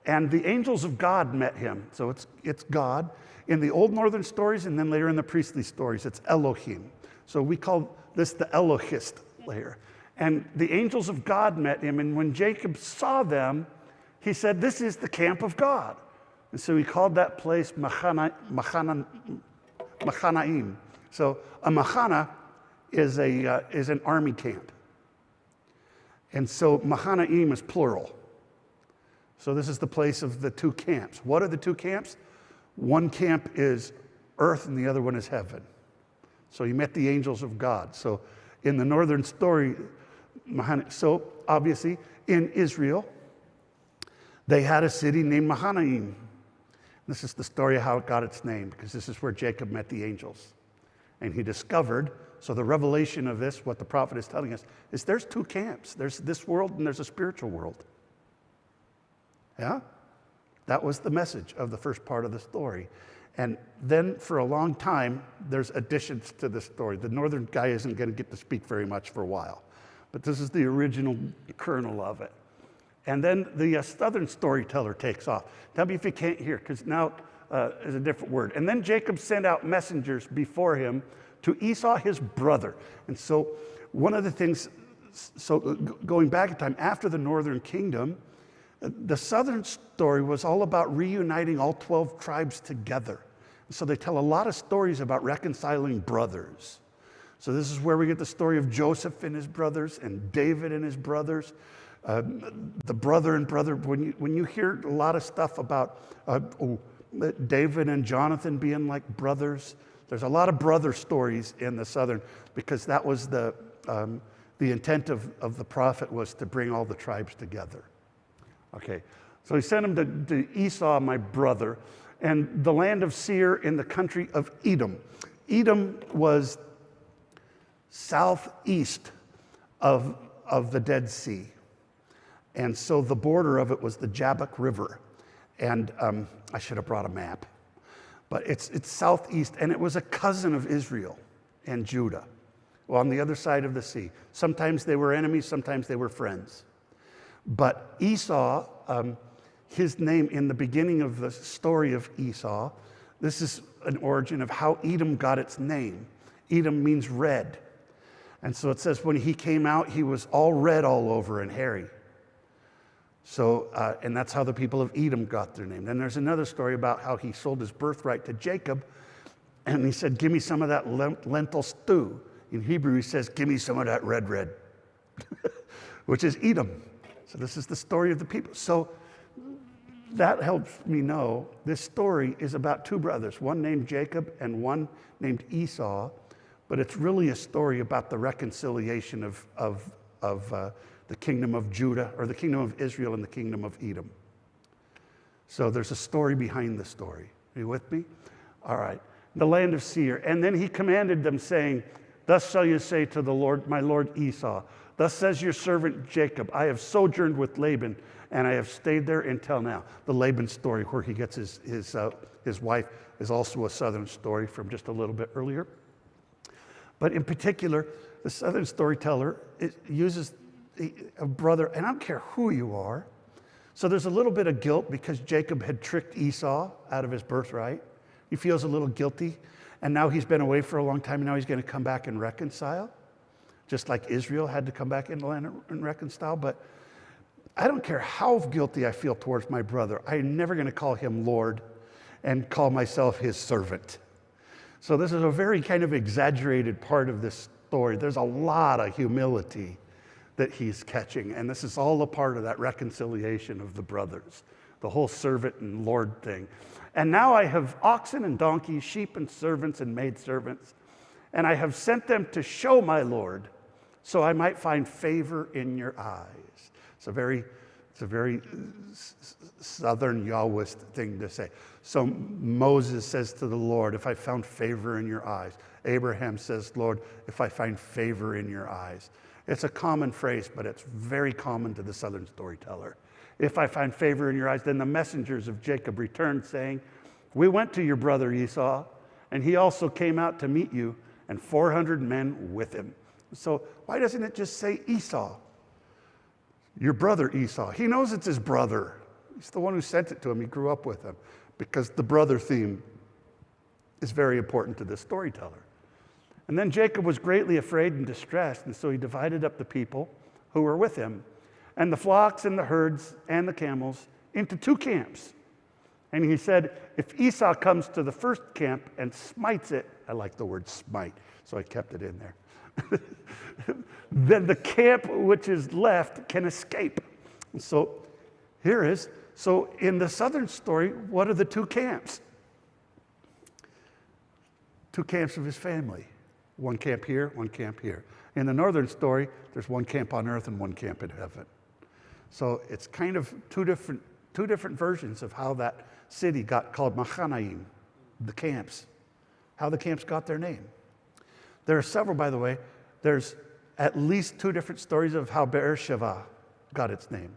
and the angels of God met him. So it's God. In the old northern stories, and then later in the priestly stories, it's Elohim. So we call this the Elohist layer. And the angels of God met him, and when Jacob saw them, he said, this is the camp of God. And so he called that place Machanaim. So a Machana is an army camp. And so Machanaim is plural. So this is the place of the two camps. What are the two camps? One camp is earth and the other one is heaven. So he met the angels of God. So in the northern story, so obviously in Israel, they had a city named Mahanaim. This is the story of how it got its name, because this is where Jacob met the angels. And he discovered, so the revelation of this, what the prophet is telling us, is there's two camps. There's this world and there's a spiritual world. Yeah? That was the message of the first part of the story. And then for a long time, there's additions to the story. The northern guy isn't going to get to speak very much for a while. But this is the original kernel of it. And then the southern storyteller takes off. Tell me if you can't hear, because now is a different word. And then Jacob sent out messengers before him to Esau, his brother. And so one of the things, so going back in time, after the northern kingdom, the southern story was all about reuniting all 12 tribes together. So they tell a lot of stories about reconciling brothers. So this is where we get the story of Joseph and his brothers and David and his brothers. The brother and brother, when you hear a lot of stuff about David and Jonathan being like brothers, there's a lot of brother stories in the southern, because that was the intent of the prophet, was to bring all the tribes together. Okay, so he sent him to Esau, my brother, and the land of Seir in the country of Edom. Edom was southeast of the Dead Sea. And so the border of it was the Jabbok River. And I should have brought a map. But it's southeast, and it was a cousin of Israel and Judah, well, on the other side of the sea. Sometimes they were enemies, sometimes they were friends. But Esau, his name in the beginning of the story of Esau, this is an origin of how Edom got its name. Edom means red. And so it says when he came out, he was all red all over and hairy. So, and that's how the people of Edom got their name. Then there's another story about how he sold his birthright to Jacob, and he said, give me some of that lentil stew. In Hebrew, he says, give me some of that red, which is Edom. So this is the story of the people. So that helps me know this story is about two brothers, one named Jacob and one named Esau, but it's really a story about the reconciliation of the kingdom of Judah, or the kingdom of Israel and the kingdom of Edom. So there's a story behind the story. Are you with me? All right. The land of Seir. And then he commanded them, saying, thus shall you say to the Lord, my lord Esau, Thus says your servant Jacob, I have sojourned with Laban, and I have stayed there until now. The Laban story where he gets his wife is also a southern story from just a little bit earlier. But in particular, the southern storyteller uses a brother, and I don't care who you are. So there's a little bit of guilt because Jacob had tricked Esau out of his birthright. He feels a little guilty, and now he's been away for a long time, and now he's going to come back and reconcile, just like Israel had to come back in the land and reconcile. But I don't care how guilty I feel towards my brother. I'm never going to call him Lord and call myself his servant. So this is a very kind of exaggerated part of this story. There's a lot of humility that he's catching, and this is all a part of that reconciliation of the brothers, the whole servant and Lord thing. And now I have oxen and donkeys, sheep and servants and maidservants, and I have sent them to show my Lord, so I might find favor in your eyes. It's a very southern Yahwist thing to say. So Moses says to the Lord, if I found favor in your eyes. Abraham says, Lord, if I find favor in your eyes. It's a common phrase, but it's very common to the southern storyteller. If I find favor in your eyes, then the messengers of Jacob returned, saying, we went to your brother Esau, and he also came out to meet you, and 400 men with him. So why doesn't it just say Esau? Your brother Esau. He knows it's his brother. He's the one who sent it to him. He grew up with him, because the brother theme is very important to this storyteller. And then Jacob was greatly afraid and distressed, and so he divided up the people who were with him, and the flocks and the herds and the camels into 2 camps. And he said, if Esau comes to the first camp and smites it, I like the word smite, so I kept it in there, then the camp which is left can escape. And so here is, so in the southern story, what are the 2 camps? 2 camps of his family. 1 camp here, 1 camp here. In the northern story, there's 1 camp on earth and 1 camp in heaven. So it's kind of two different versions of how that city got called Machanaim, the camps, how the camps got their name. There are several, by the way. There's at least 2 different stories of how Beersheba got its name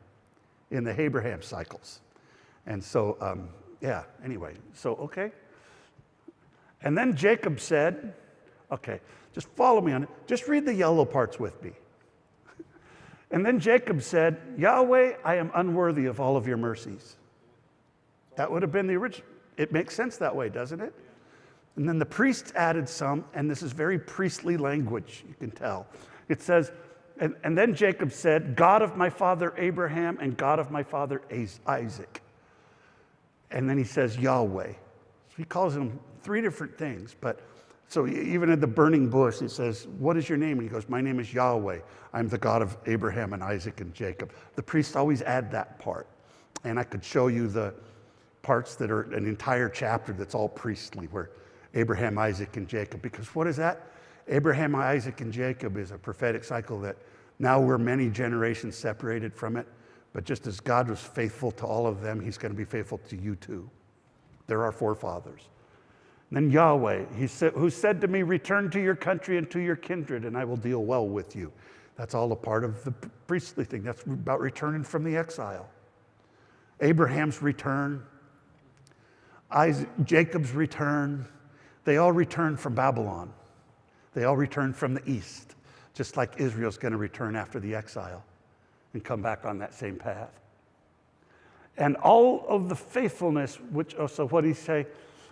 in the Abraham cycles. And so, anyway, so, okay. And then Jacob said, okay, just follow me on it. Just read the yellow parts with me. And then Jacob said, Yahweh, I am unworthy of all of your mercies. That would have been the original. It makes sense that way, doesn't it? And then the priests added some, and this is very priestly language, you can tell. It says, and then Jacob said, God of my father Abraham and God of my father Isaac. And then he says, Yahweh. So he calls him 3 different things, but so even at the burning bush, he says, what is your name? And he goes, my name is Yahweh. I'm the God of Abraham and Isaac and Jacob. The priests always add that part. And I could show you the parts that are an entire chapter that's all priestly, where Abraham, Isaac, and Jacob. Because what is that? Abraham, Isaac, and Jacob is a prophetic cycle that now we're many generations separated from it. But just as God was faithful to all of them, he's going to be faithful to you too. They're our forefathers. Then Yahweh, who said to me, return to your country and to your kindred, and I will deal well with you. That's all a part of the priestly thing. That's about returning from the exile. Abraham's return, Jacob's return, they all return from Babylon. They all return from the east, just like Israel's going to return after the exile and come back on that same path. And all of the faithfulness, so what did he say?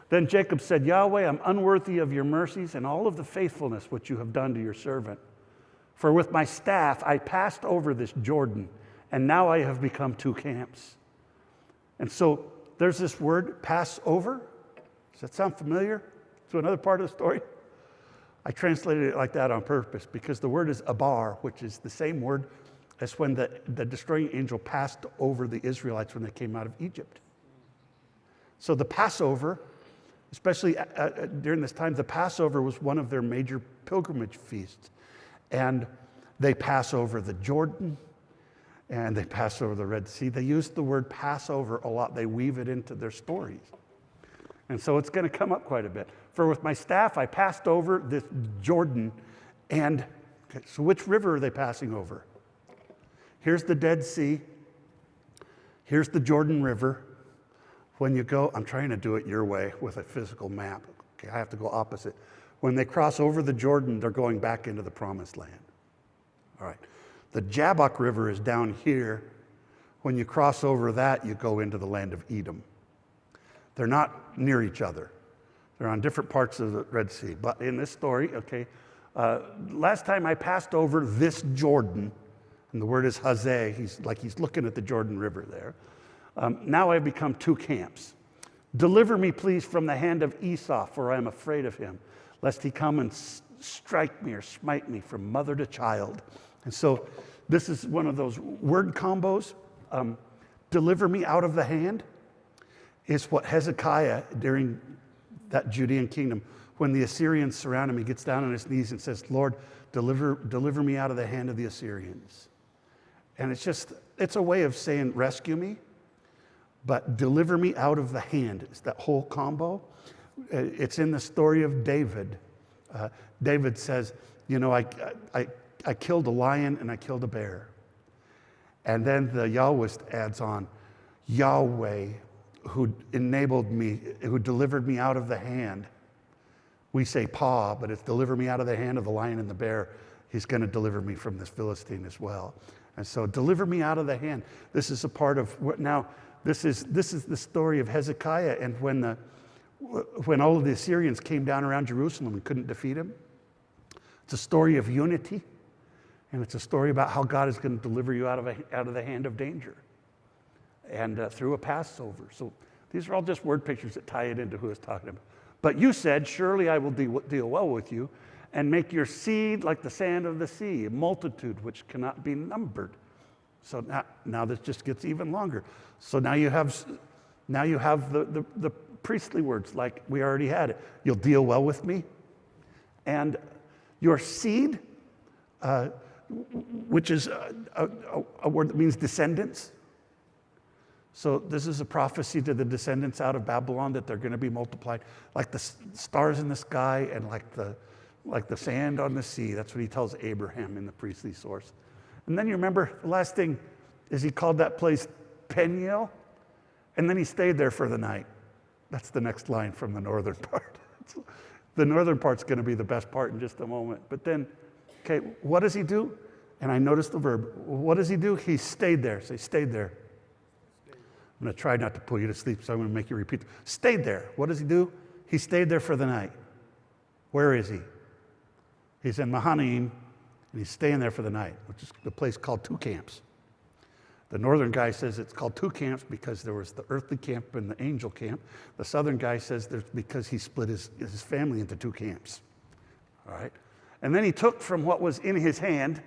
Then Jacob said, Yahweh, I'm unworthy of your mercies and all of the faithfulness which you have done to your servant. For with my staff I passed over this Jordan, and now I have become 2 camps. And so there's this word, pass over. Does that sound familiar to another part of the story? I translated it like that on purpose because the word is abar, which is the same word as when the destroying angel passed over the Israelites when they came out of Egypt. So the Passover, especially during this time, the Passover was one of their major pilgrimage feasts. And they pass over the Jordan, and they pass over the Red Sea. They use the word Passover a lot. They weave it into their stories. And so it's going to come up quite a bit. For with my staff I passed over this Jordan, and Okay, so which river are they passing over? Here's the Dead Sea. Here's the Jordan River. When you go, I'm trying to do it your way with a physical map. Okay, I have to go opposite. When they cross over the Jordan, they're going back into the Promised Land. All right. The Jabbok River is down here. When you cross over that, you go into the land of Edom. They're not near each other. They're on different parts of the Red Sea. But in this story, okay, last time I passed over this Jordan, and the word is Hazeh, he's looking at the Jordan River there. Now I've become two camps. Deliver me, please, from the hand of Esau, for I am afraid of him, lest he come and strike me or smite me from mother to child. And so this is one of those word combos. Deliver me out of the hand is what Hezekiah, during that Judean kingdom, when the Assyrians surround him, he gets down on his knees and says, Lord, deliver me out of the hand of the Assyrians. And it's a way of saying, rescue me, but deliver me out of the hand. It's that whole combo. It's in the story of David. David says, I killed a lion and I killed a bear. And then the Yahwist adds on, Yahweh, who enabled me, who delivered me out of the hand. We say paw, but it's deliver me out of the hand of the lion and the bear. He's going to deliver me from this Philistine as well. And so deliver me out of the hand. This is a part of what now, this is the story of Hezekiah. And when all of the Assyrians came down around Jerusalem and couldn't defeat him, it's a story of unity. And it's a story about how God is going to deliver you out of the hand of danger and through a Passover. So these are all just word pictures that tie it into who is talking about. But you said, surely I will deal well with you and make your seed like the sand of the sea, a multitude which cannot be numbered. So now this just gets even longer. So now you have the priestly words like we already had it. You'll deal well with me. And your seed, which is a word that means descendants. So this is a prophecy to the descendants out of Babylon that they're going to be multiplied like the stars in the sky and like the sand on the sea. That's what he tells Abraham in the priestly source. And then you remember the last thing is he called that place Peniel, and then he stayed there for the night. That's the next line from the northern part. The northern part's going to be the best part in just a moment. But then, okay, what does he do? And I noticed the verb. What does he do? He stayed there. Say, stayed there. I'm going to try not to pull you to sleep, so I'm going to make you repeat. Stayed there. What does he do? He stayed there for the night. Where is he? He's in Mahanaim, and he's staying there for the night, which is the place called two camps. The northern guy says it's called two camps because there was the earthly camp and the angel camp. The southern guy says there's because he split his family into two camps. All right? And then he took from what was in his hand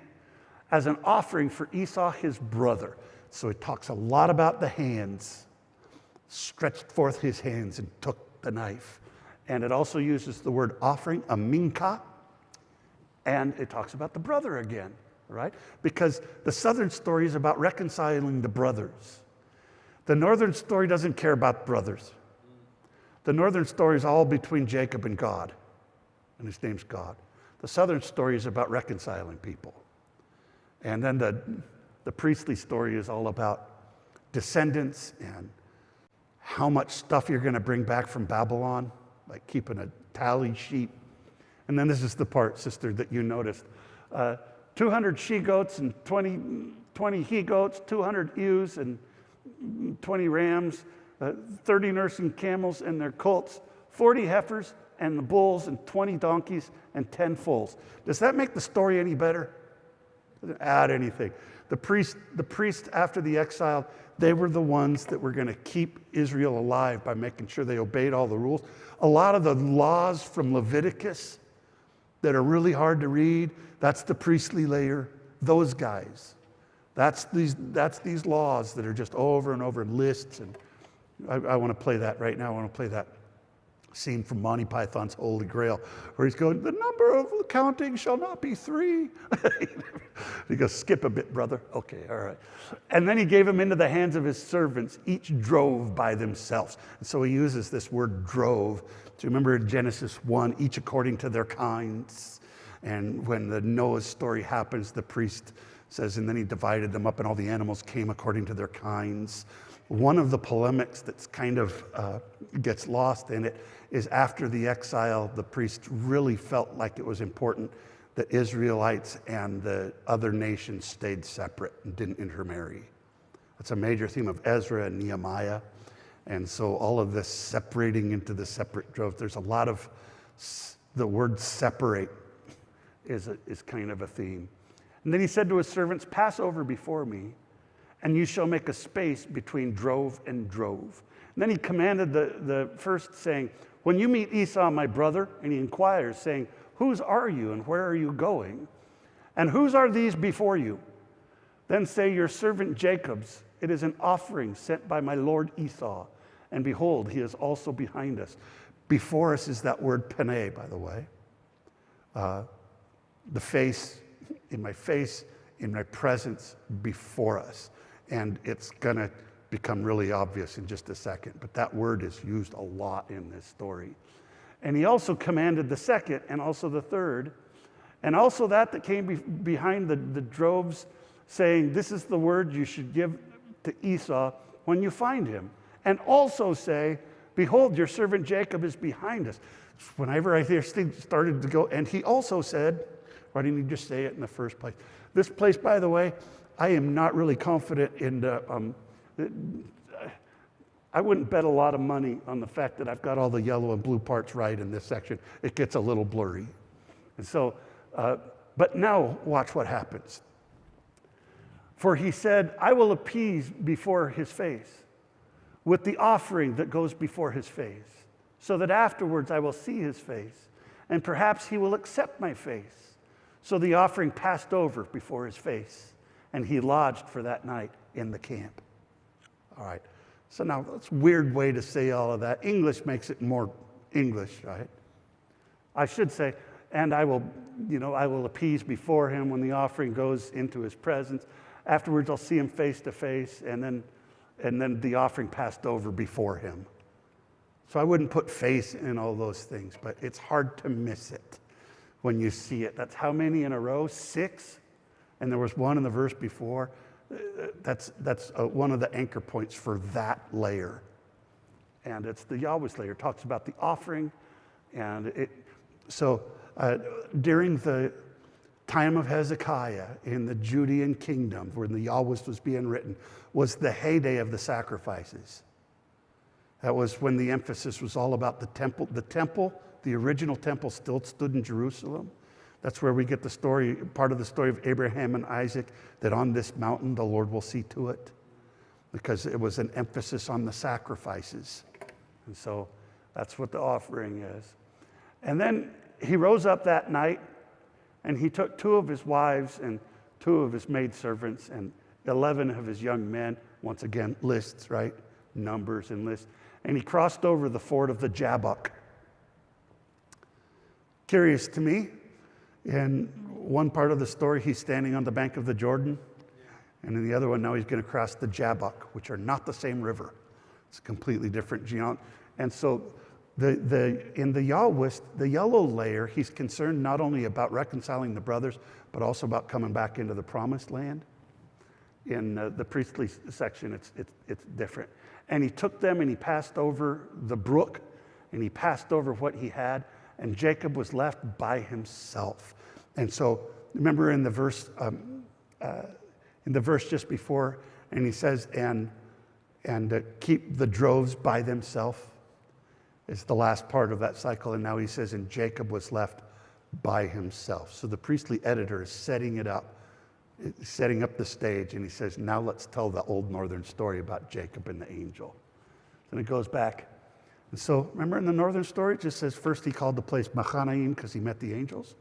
as an offering for Esau, his brother. So it talks a lot about the hands, stretched forth his hands and took the knife. And it also uses the word offering, a minka, and it talks about the brother again, right? Because the southern story is about reconciling the brothers. The northern story doesn't care about brothers. The northern story is all between Jacob and God, and his name's God. The southern story is about reconciling people. And then the priestly story is all about descendants and how much stuff you're going to bring back from Babylon, like keeping a tally sheet. And then this is the part, sister, that you noticed. 200 she-goats and 20 he-goats, 200 ewes and 20 rams, 30 nursing camels and their colts, 40 heifers and the bulls and 20 donkeys and 10 foals. Does that make the story any better? Doesn't add anything. The priest after the exile, they were the ones that were going to keep Israel alive by making sure they obeyed all the rules. A lot of the laws from Leviticus that are really hard to read, that's the priestly layer, those guys. That's these laws that are just over and over in lists. And I want to play that right now. I want to play that scene from Monty Python's Holy Grail, where he's going, the number of counting shall not be 3. He goes, skip a bit, brother. Okay, all right. And then he gave them into the hands of his servants. Each drove by themselves. And so he uses this word drove. Do you remember in Genesis 1, each according to their kinds? And when the Noah's story happens, the priest says, and then he divided them up and all the animals came according to their kinds. One of the polemics that's kind of gets lost in it is after the exile, the priest really felt like it was important that Israelites and the other nations stayed separate and didn't intermarry. That's a major theme of Ezra and Nehemiah. And so all of this separating into the separate droves, there's a lot of the word separate is kind of a theme. And then he said to his servants, pass over before me, and you shall make a space between drove and drove. And then he commanded the first, saying, when you meet Esau, my brother, and he inquires, saying, whose are you and where are you going? And whose are these before you? Then say, your servant Jacob's. It is an offering sent by my lord Esau. And behold, he is also behind us. Before us is that word pene, by the way. The face, in my presence, before us. And it's going to become really obvious in just a second. But that word is used a lot in this story. And he also commanded the second and also the third. And also that came behind the droves, saying, this is the word you should give to Esau when you find him. And also say, behold, your servant Jacob is behind us. Whenever I hear things started to go, and he also said, why didn't he just say it in the first place? This place, by the way, I am not really confident in the, I wouldn't bet a lot of money on the fact that I've got all the yellow and blue parts right in this section. It gets a little blurry. And so, but now watch what happens. For he said, I will appease before his face with the offering that goes before his face, so that afterwards I will see his face, and perhaps he will accept my face. So the offering passed over before his face, and he lodged for that night in the camp. All right. So now that's a weird way to say all of that. English makes it more English, right? I should say, and I will appease before him when the offering goes into his presence. Afterwards, I'll see him face to face, and then the offering passed over before him. So I wouldn't put face in all those things, but it's hard to miss it when you see it. That's how many in a row? 6? And there was one in the verse before. That's one of the anchor points for that layer. And it's the Yahweh's layer. It talks about the offering. And during the time of Hezekiah in the Judean kingdom, when the Yahweh was being written, was the heyday of the sacrifices. That was when the emphasis was all about the temple. The temple, the original temple, still stood in Jerusalem. That's where we get the story, part of the story of Abraham and Isaac, that on this mountain the Lord will see to it, because it was an emphasis on the sacrifices. And so that's what the offering is. And then he rose up that night, and he took 2 of his wives and 2 of his maidservants and 11 of his young men. Once again, lists, right? Numbers and lists. And he crossed over the ford of the Jabbok. Curious to me, in one part of the story, he's standing on the bank of the Jordan. And in the other one, now he's going to cross the Jabbok, which are not the same river. It's completely different geology. And so in the Yahwist, the yellow layer, he's concerned not only about reconciling the brothers, but also about coming back into the promised land. In the priestly section, it's different. And he took them and he passed over the brook, and he passed over what he had, and Jacob was left by himself. And so remember in the verse just before, and he says, and keep the droves by themselves. It's the last part of that cycle. And now he says, and Jacob was left by himself. So the priestly editor is setting up the stage. And he says, now let's tell the old northern story about Jacob and the angel. And it goes back. And so remember in the northern story, it just says first he called the place Machanaim because he met the angels.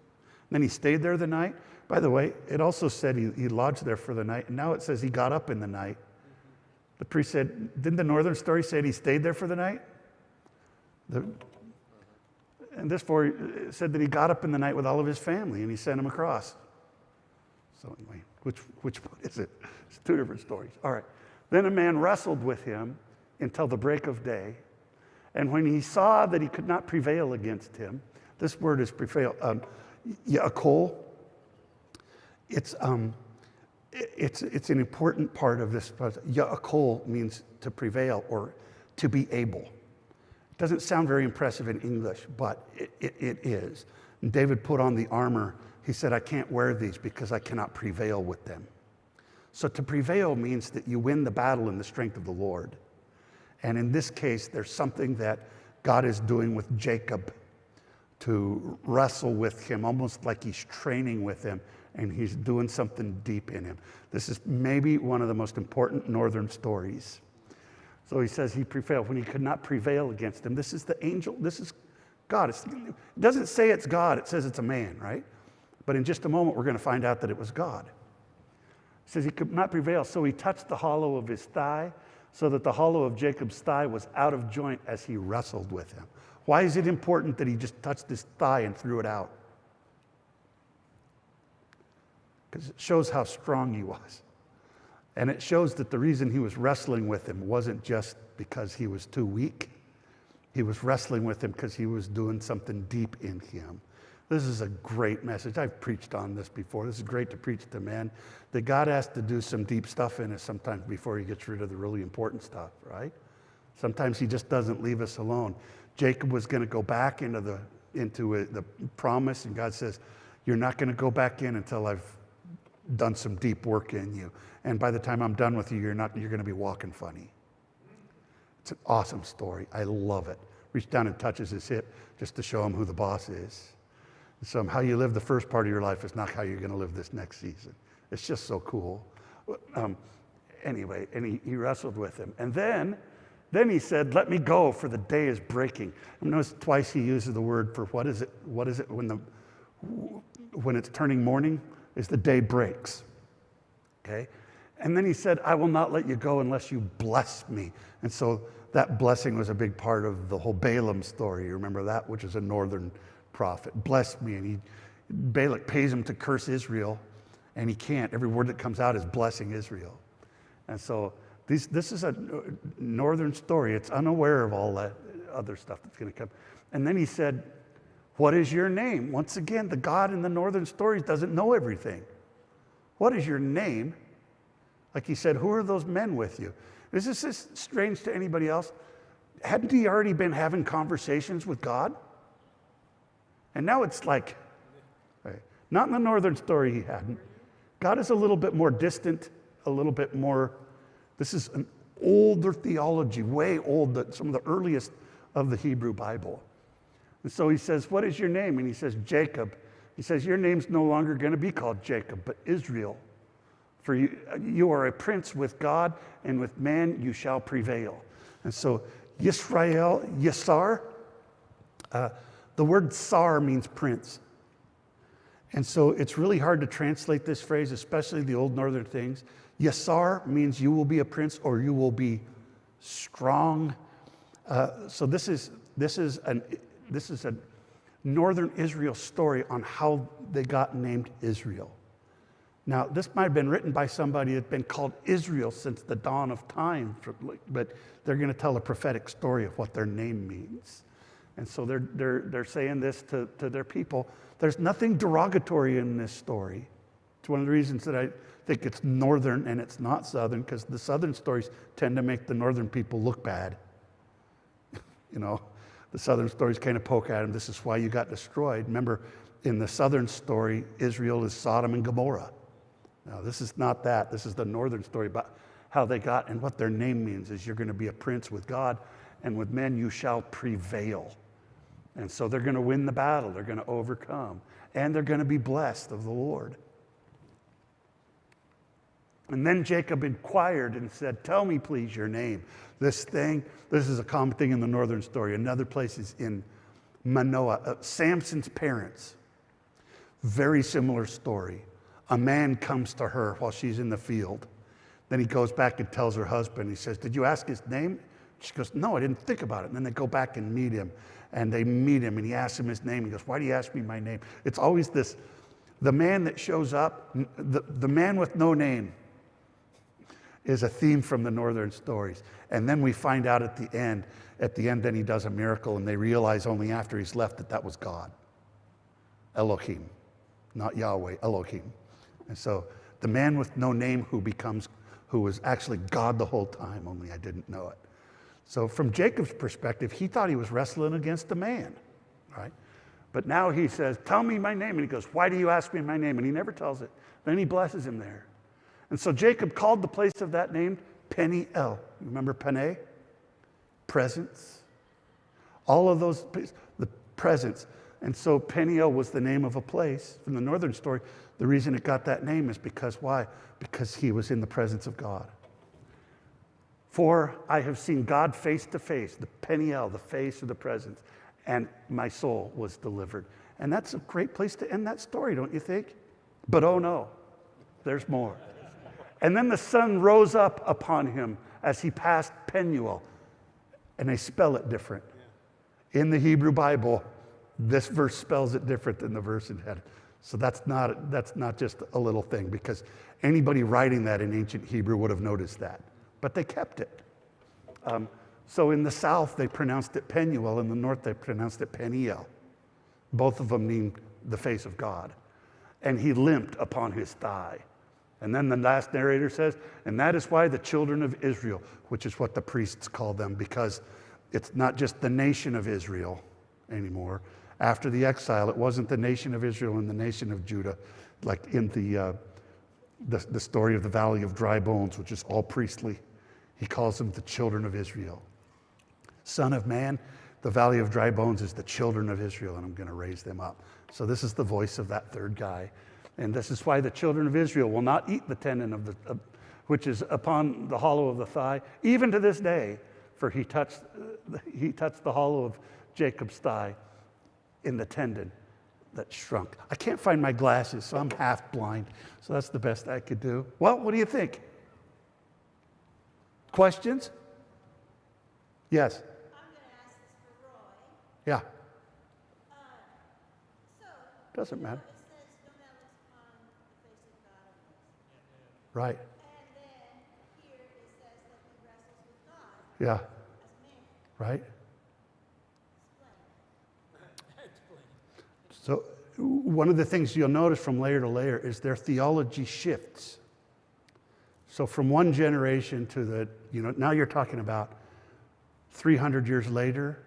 And then he stayed there the night. By the way, it also said he lodged there for the night. And now it says he got up in the night. The priest said, didn't the northern story say he stayed there for the night? And this story said that he got up in the night with all of his family and he sent them across. So anyway, which one is it? It's 2 different stories. All right. Then a man wrestled with him until the break of day. And when he saw that he could not prevail against him, this word is prevail. Yaakov, it's an important part of this. Yaakov means to prevail or to be able. It doesn't sound very impressive in English, but it is. And David put on the armor. He said, I can't wear these because I cannot prevail with them. So to prevail means that you win the battle in the strength of the Lord. And in this case, there's something that God is doing with Jacob to wrestle with him, almost like he's training with him, and he's doing something deep in him. This is maybe one of the most important northern stories. So he says he prevailed when he could not prevail against him. This is the angel. This is God. It doesn't say it's God. It says it's a man, right? But in just a moment, we're going to find out that it was God. It says he could not prevail, so he touched the hollow of his thigh, so that the hollow of Jacob's thigh was out of joint as he wrestled with him. Why is it important that he just touched his thigh and threw it out? Because it shows how strong he was. And it shows that the reason he was wrestling with him wasn't just because he was too weak. He was wrestling with him because he was doing something deep in him. This is a great message. I've preached on this before. This is great to preach to men. That God has to do some deep stuff in us sometimes before he gets rid of the really important stuff, right? Sometimes he just doesn't leave us alone. Jacob was going to go back into the promise, and God says, you're not going to go back in until I've done some deep work in you. And by the time I'm done with you, you're going to be walking funny. It's an awesome story. I love it. Reach down and touches his hip just to show him who the boss is. So how you live the first part of your life is not how you're going to live this next season. It's just so cool. Anyway, and he wrestled with him. And then he said, let me go, for the day is breaking. Notice twice he uses the word for what is it when it's turning morning, is the day breaks. Okay? And then he said, I will not let you go unless you bless me. And so that blessing was a big part of the whole Balaam story. You remember that, which is a northern prophet. Bless me. And Balak pays him to curse Israel, and he can't. Every word that comes out is blessing Israel. And so this is a northern story. It's unaware of all that other stuff that's going to come. And then he said, what is your name? Once again, the God in the northern stories doesn't know everything. What is your name? Like he said, who are those men with you? Is this strange to anybody else? Hadn't he already been having conversations with God? And now it's like, right, not in the northern story he hadn't. God is a little bit more distant, a little bit more, this is an older theology, way old, some of the earliest of the Hebrew Bible. And so he says, what is your name? And he says, Jacob. He says, your name's no longer going to be called Jacob, but Israel. For you are a prince with God, and with man you shall prevail. And so Yisrael, Yisar, the word Sar means prince. And so it's really hard to translate this phrase, especially the old northern things. Yisar means you will be a prince or you will be strong. So this is a northern Israel story on how they got named Israel. Now, this might have been written by somebody that's been called Israel since the dawn of time, but they're going to tell a prophetic story of what their name means. And so they're saying this to their people. There's nothing derogatory in this story. It's one of the reasons that I think it's northern and it's not southern, because the southern stories tend to make the northern people look bad. You know, the southern stories kind of poke at them. This is why you got destroyed. Remember, in the southern story, Israel is Sodom and Gomorrah. Now, this is not that. This is the northern story about how they got, and what their name means is you're going to be a prince with God, and with men you shall prevail. And so they're going to win the battle. They're going to overcome. And they're going to be blessed of the Lord. And then Jacob inquired and said, tell me, please, your name. This is a common thing in the northern story. Another place is in Manoah. Samson's parents. Very similar story. A man comes to her while she's in the field. Then he goes back and tells her husband. He says, did you ask his name? She goes, no, I didn't think about it. And then they go back and meet him. And they meet him, and he asks him his name. He goes, why do you ask me my name? It's always this, the man that shows up, the man with no name is a theme from the northern stories. And then we find out at the end then he does a miracle, and they realize only after he's left that was God. Elohim, not Yahweh, Elohim. And so the man with no name who was actually God the whole time, only I didn't know it. So from Jacob's perspective, he thought he was wrestling against a man, right? But now he says, tell me my name. And he goes, why do you ask me my name? And he never tells it. Then he blesses him there. And so Jacob called the place of that name Peniel. Remember Pene? Presence. All of those, the presence. And so Peniel was the name of a place. From the northern story, the reason it got that name is because why? Because he was in the presence of God. For I have seen God face to face, the Peniel, the face of the presence, and my soul was delivered. And that's a great place to end that story, don't you think? But oh no, there's more. And then the sun rose up upon him as he passed Penuel. And they spell it different. In the Hebrew Bible, this verse spells it different than the verse in head. So that's not just a little thing, because anybody writing that in ancient Hebrew would have noticed that. But they kept it. So in the south, they pronounced it Penuel. In the north, they pronounced it Peniel. Both of them mean the face of God. And he limped upon his thigh. And then the last narrator says, and that is why the children of Israel, which is what the priests call them, because it's not just the nation of Israel anymore. After the exile, it wasn't the nation of Israel and the nation of Judah, like in the story of the Valley of Dry Bones, which is all priestly. He calls them the children of Israel. Son of man, the Valley of Dry Bones is the children of Israel, and I'm going to raise them up. So this is the voice of that third guy. And this is why the children of Israel will not eat the tendon which is upon the hollow of the thigh, even to this day, for he touched the hollow of Jacob's thigh in the tendon that shrunk. I can't find my glasses, so I'm half blind. So that's the best I could do. Well, what do you think? Questions? Yes. I'm going to ask this for Roy. Yeah. So, Doesn't matter. it says no man looks upon the face of God. Right. And then here it says that he wrestles with God Yeah. as man. Right. Explain. So one of the things you'll notice from layer to layer is their theology shifts. So from one generation to now you're talking about 300 years later,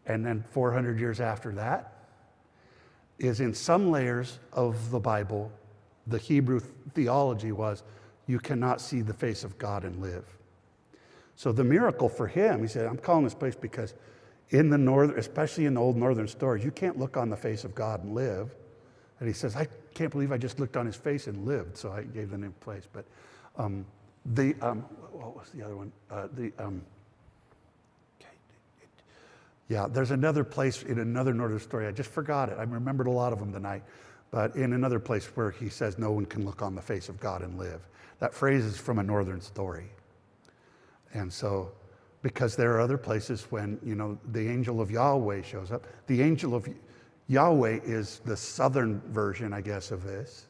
and then 400 years after that, is in some layers of the Bible, the Hebrew theology was, you cannot see the face of God and live. So the miracle for him, he said, I'm calling this place because in the northern, especially in the old northern stories, you can't look on the face of God and live. And he says, I can't believe I just looked on his face and lived. So I gave the name place. But what was the other one? Yeah, there's another place in another northern story. I just forgot it. I remembered a lot of them tonight. But in another place where he says no one can look on the face of God and live. That phrase is from a northern story. And so, because there are other places when, the angel of Yahweh shows up. The angel of Yahweh is the southern version, I guess, of this.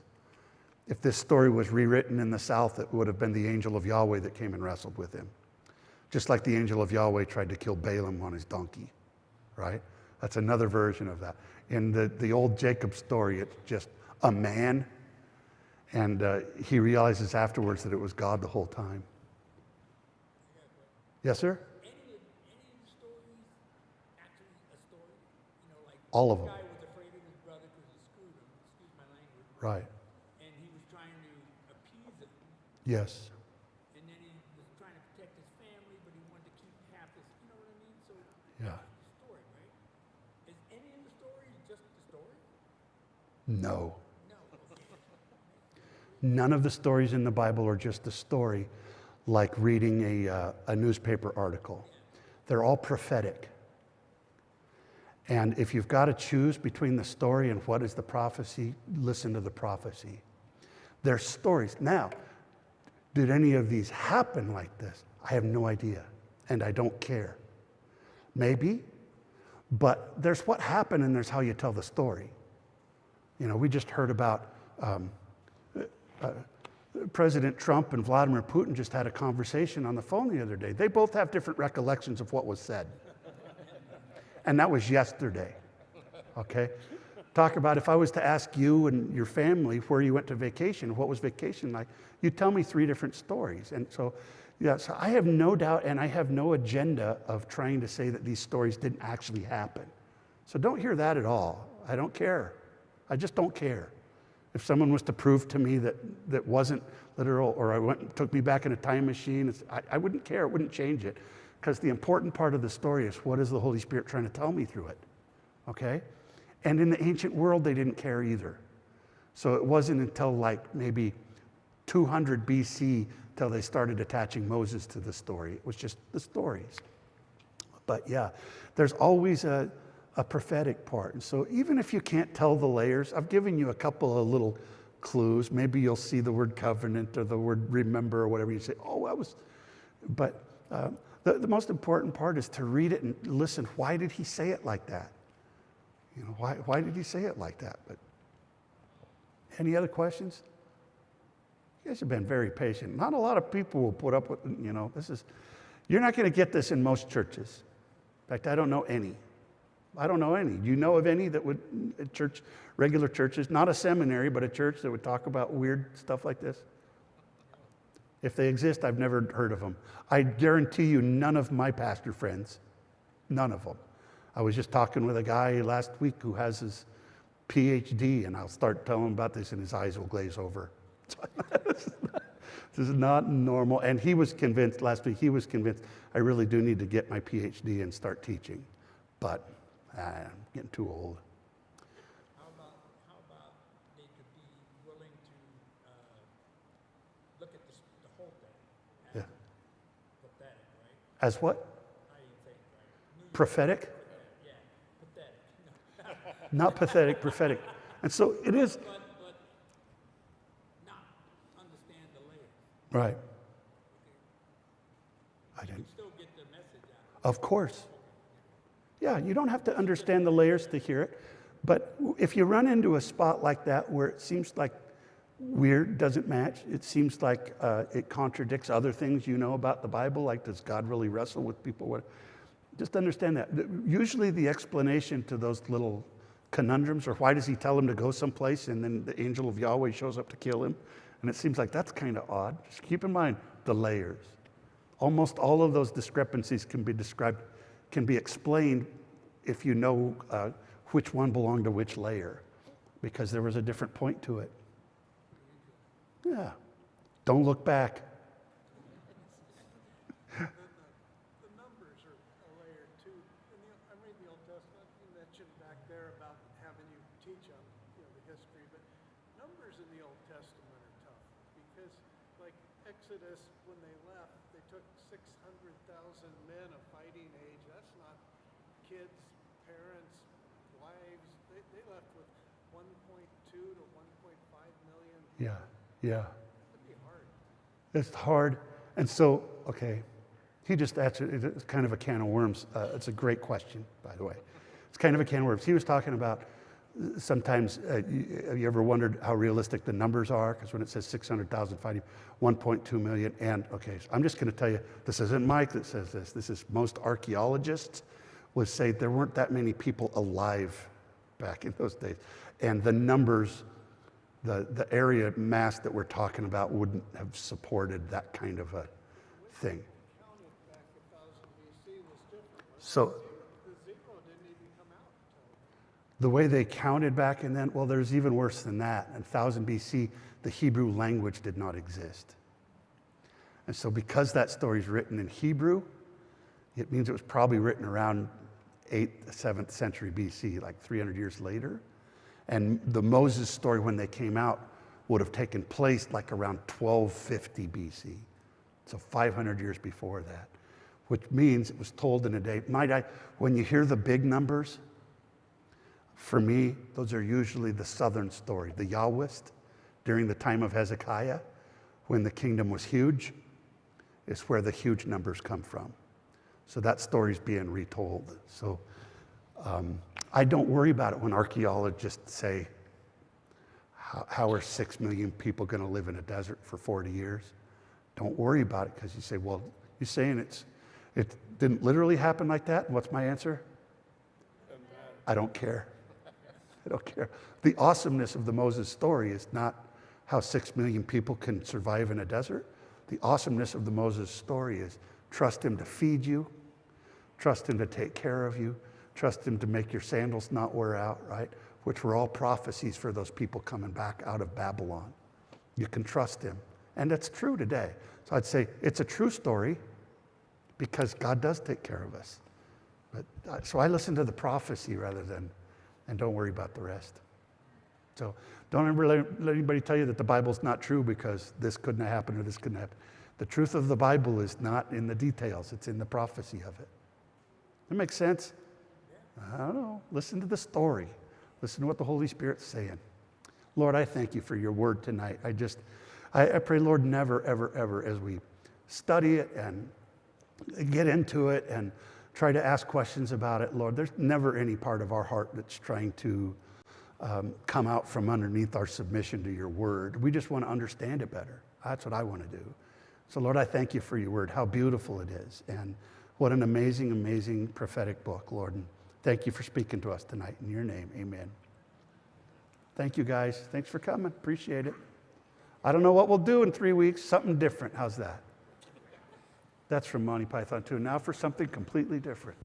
If this story was rewritten in the south, it would have been the angel of Yahweh that came and wrestled with him. Just like the angel of Yahweh tried to kill Balaam on his donkey, right? That's another version of that. In the old Jacob story, it's just a man, and he realizes afterwards that it was God the whole time. Yes, sir? Any of the stories actually a story? Like All of them. the guy was afraid of his brother because he screwed him, excuse my language, Right. and he was trying to appease him, Yes. and then he was trying to protect his family, but he wanted to keep half his, you know what I mean? So Yeah. that's the story, right? Is any of the stories just the story? No. No. Okay. None of the stories in the Bible are just a story like reading a newspaper article. They're all prophetic. And if you've got to choose between the story and what is the prophecy, listen to the prophecy. They're stories. Now, did any of these happen like this? I have no idea, and I don't care. Maybe, but there's what happened and there's how you tell the story. We just heard about President Trump and Vladimir Putin just had a conversation on the phone the other day. They both have different recollections of what was said. And that was yesterday, okay? Talk about if I was to ask you and your family where you went to vacation, what was vacation like, you'd tell me 3 different stories. And so, yeah, so I have no doubt and I have no agenda of trying to say that these stories didn't actually happen. So don't hear that at all. I don't care. I just don't care. If someone was to prove to me that wasn't literal, or took me back in a time machine, I wouldn't care. It wouldn't change it. Because the important part of the story is, what is the Holy Spirit trying to tell me through it? Okay? And in the ancient world, they didn't care either. So it wasn't until like maybe 200 BC till they started attaching Moses to the story. It was just the stories. But yeah, there's always a prophetic part. And so even if you can't tell the layers, I've given you a couple of little clues. Maybe you'll see the word covenant or the word remember or whatever. You say, oh, that was... But the most important part is to read it and listen. Why did he say it like that? You know, why did he say it like that? But any other questions? You guys have been very patient. Not a lot of people will put up with, you know, you're not going to get this in most churches. In fact, I don't know any. I don't know any. Do you know of any that would, regular churches, not a seminary, but a church that would talk about weird stuff like this? If they exist, I've never heard of them. I guarantee you none of my pastor friends, none of them. I was just talking with a guy last week who has his PhD, and I'll start telling him about this, and his eyes will glaze over. This is not normal. And he was convinced, last week, I really do need to get my PhD and start teaching. But I'm getting too old. How about they could be willing to look at the whole thing as pathetic, right? As what? How do you think, right? Prophetic? Yeah, pathetic. Not pathetic, prophetic. And so it is. But not understand the layers. Right. I You didn't. still get the message out. Of course. Yeah, you don't have to understand the layers to hear it. But if you run into a spot like that where it seems like weird, doesn't match, it seems like it contradicts other things you know about the Bible, like does God really wrestle with people? Just understand that. Usually the explanation to those little conundrums, or why does he tell him to go someplace and then the angel of Yahweh shows up to kill him? And it seems like that's kind of odd. Just keep in mind the layers. Almost all of those discrepancies can be explained if you know which one belonged to which layer, because there was a different point to it. Yeah. Don't look back. The numbers are a layer too. I read the Old Testament. You mentioned back there about having you teach on the history, but numbers in the Old Testament are tough because, like Exodus, when they left, they took 600,000 men of fighting age. That's not kids, parents, wives. They left with 1.2 to 1.5 million. Yeah, yeah. That'd be hard. It's hard. And so, okay, he just answered, it's kind of a can of worms. It's a great question, by the way. It's kind of a can of worms. He was talking about sometimes, have you ever wondered how realistic the numbers are? Because when it says 600,000 fighting, 1.2 million, and okay, so I'm just going to tell you, this isn't Mike that says this. This is most archaeologists would say there weren't that many people alive back in those days. And the numbers, the area mass that we're talking about wouldn't have supported that kind of a thing. Counted back 1000 BC was different. So The zero didn't even come out until the way they counted back in then, well, there's even worse than that. In 1000 BC, the Hebrew language did not exist. And so because that story is written in Hebrew, it means it was probably written around 8th, 7th century BC, like 300 years later. And the Moses story, when they came out, would have taken place like around 1250 BC. So 500 years before that, which means it was told in a day. When you hear the big numbers, for me, those are usually the southern story, the Yahwist, during the time of Hezekiah, when the kingdom was huge, is where the huge numbers come from. So that story's being retold. So I don't worry about it when archaeologists say, how are 6 million people going to live in a desert for 40 years? Don't worry about it, because you say, well, you're saying it didn't literally happen like that? And what's my answer? I don't care. I don't care. The awesomeness of the Moses story is not how 6 million people can survive in a desert. The awesomeness of the Moses story is trust him to feed you, trust him to take care of you, trust him to make your sandals not wear out, right? Which were all prophecies for those people coming back out of Babylon. You can trust him. And that's true today. So I'd say it's a true story because God does take care of us. But so I listen to the prophecy rather than, and don't worry about the rest. So don't ever let anybody tell you that the Bible's not true because this couldn't have happened or this couldn't happen. The truth of the Bible is not in the details, it's in the prophecy of it. That makes sense? I don't know. Listen to the story. Listen to what the Holy Spirit's saying. Lord, I thank you for your word tonight. I pray, Lord, never, ever, ever, as we study it and get into it and try to ask questions about it, Lord, there's never any part of our heart that's trying to come out from underneath our submission to your word. We just want to understand it better. That's what I want to do. So, Lord, I thank you for your word, how beautiful it is, and what an amazing, amazing prophetic book, Lord. And thank you for speaking to us tonight. In your name, amen. Thank you, guys. Thanks for coming. Appreciate it. I don't know what we'll do in 3 weeks. Something different. How's that? That's from Monty Python too. Now for something completely different.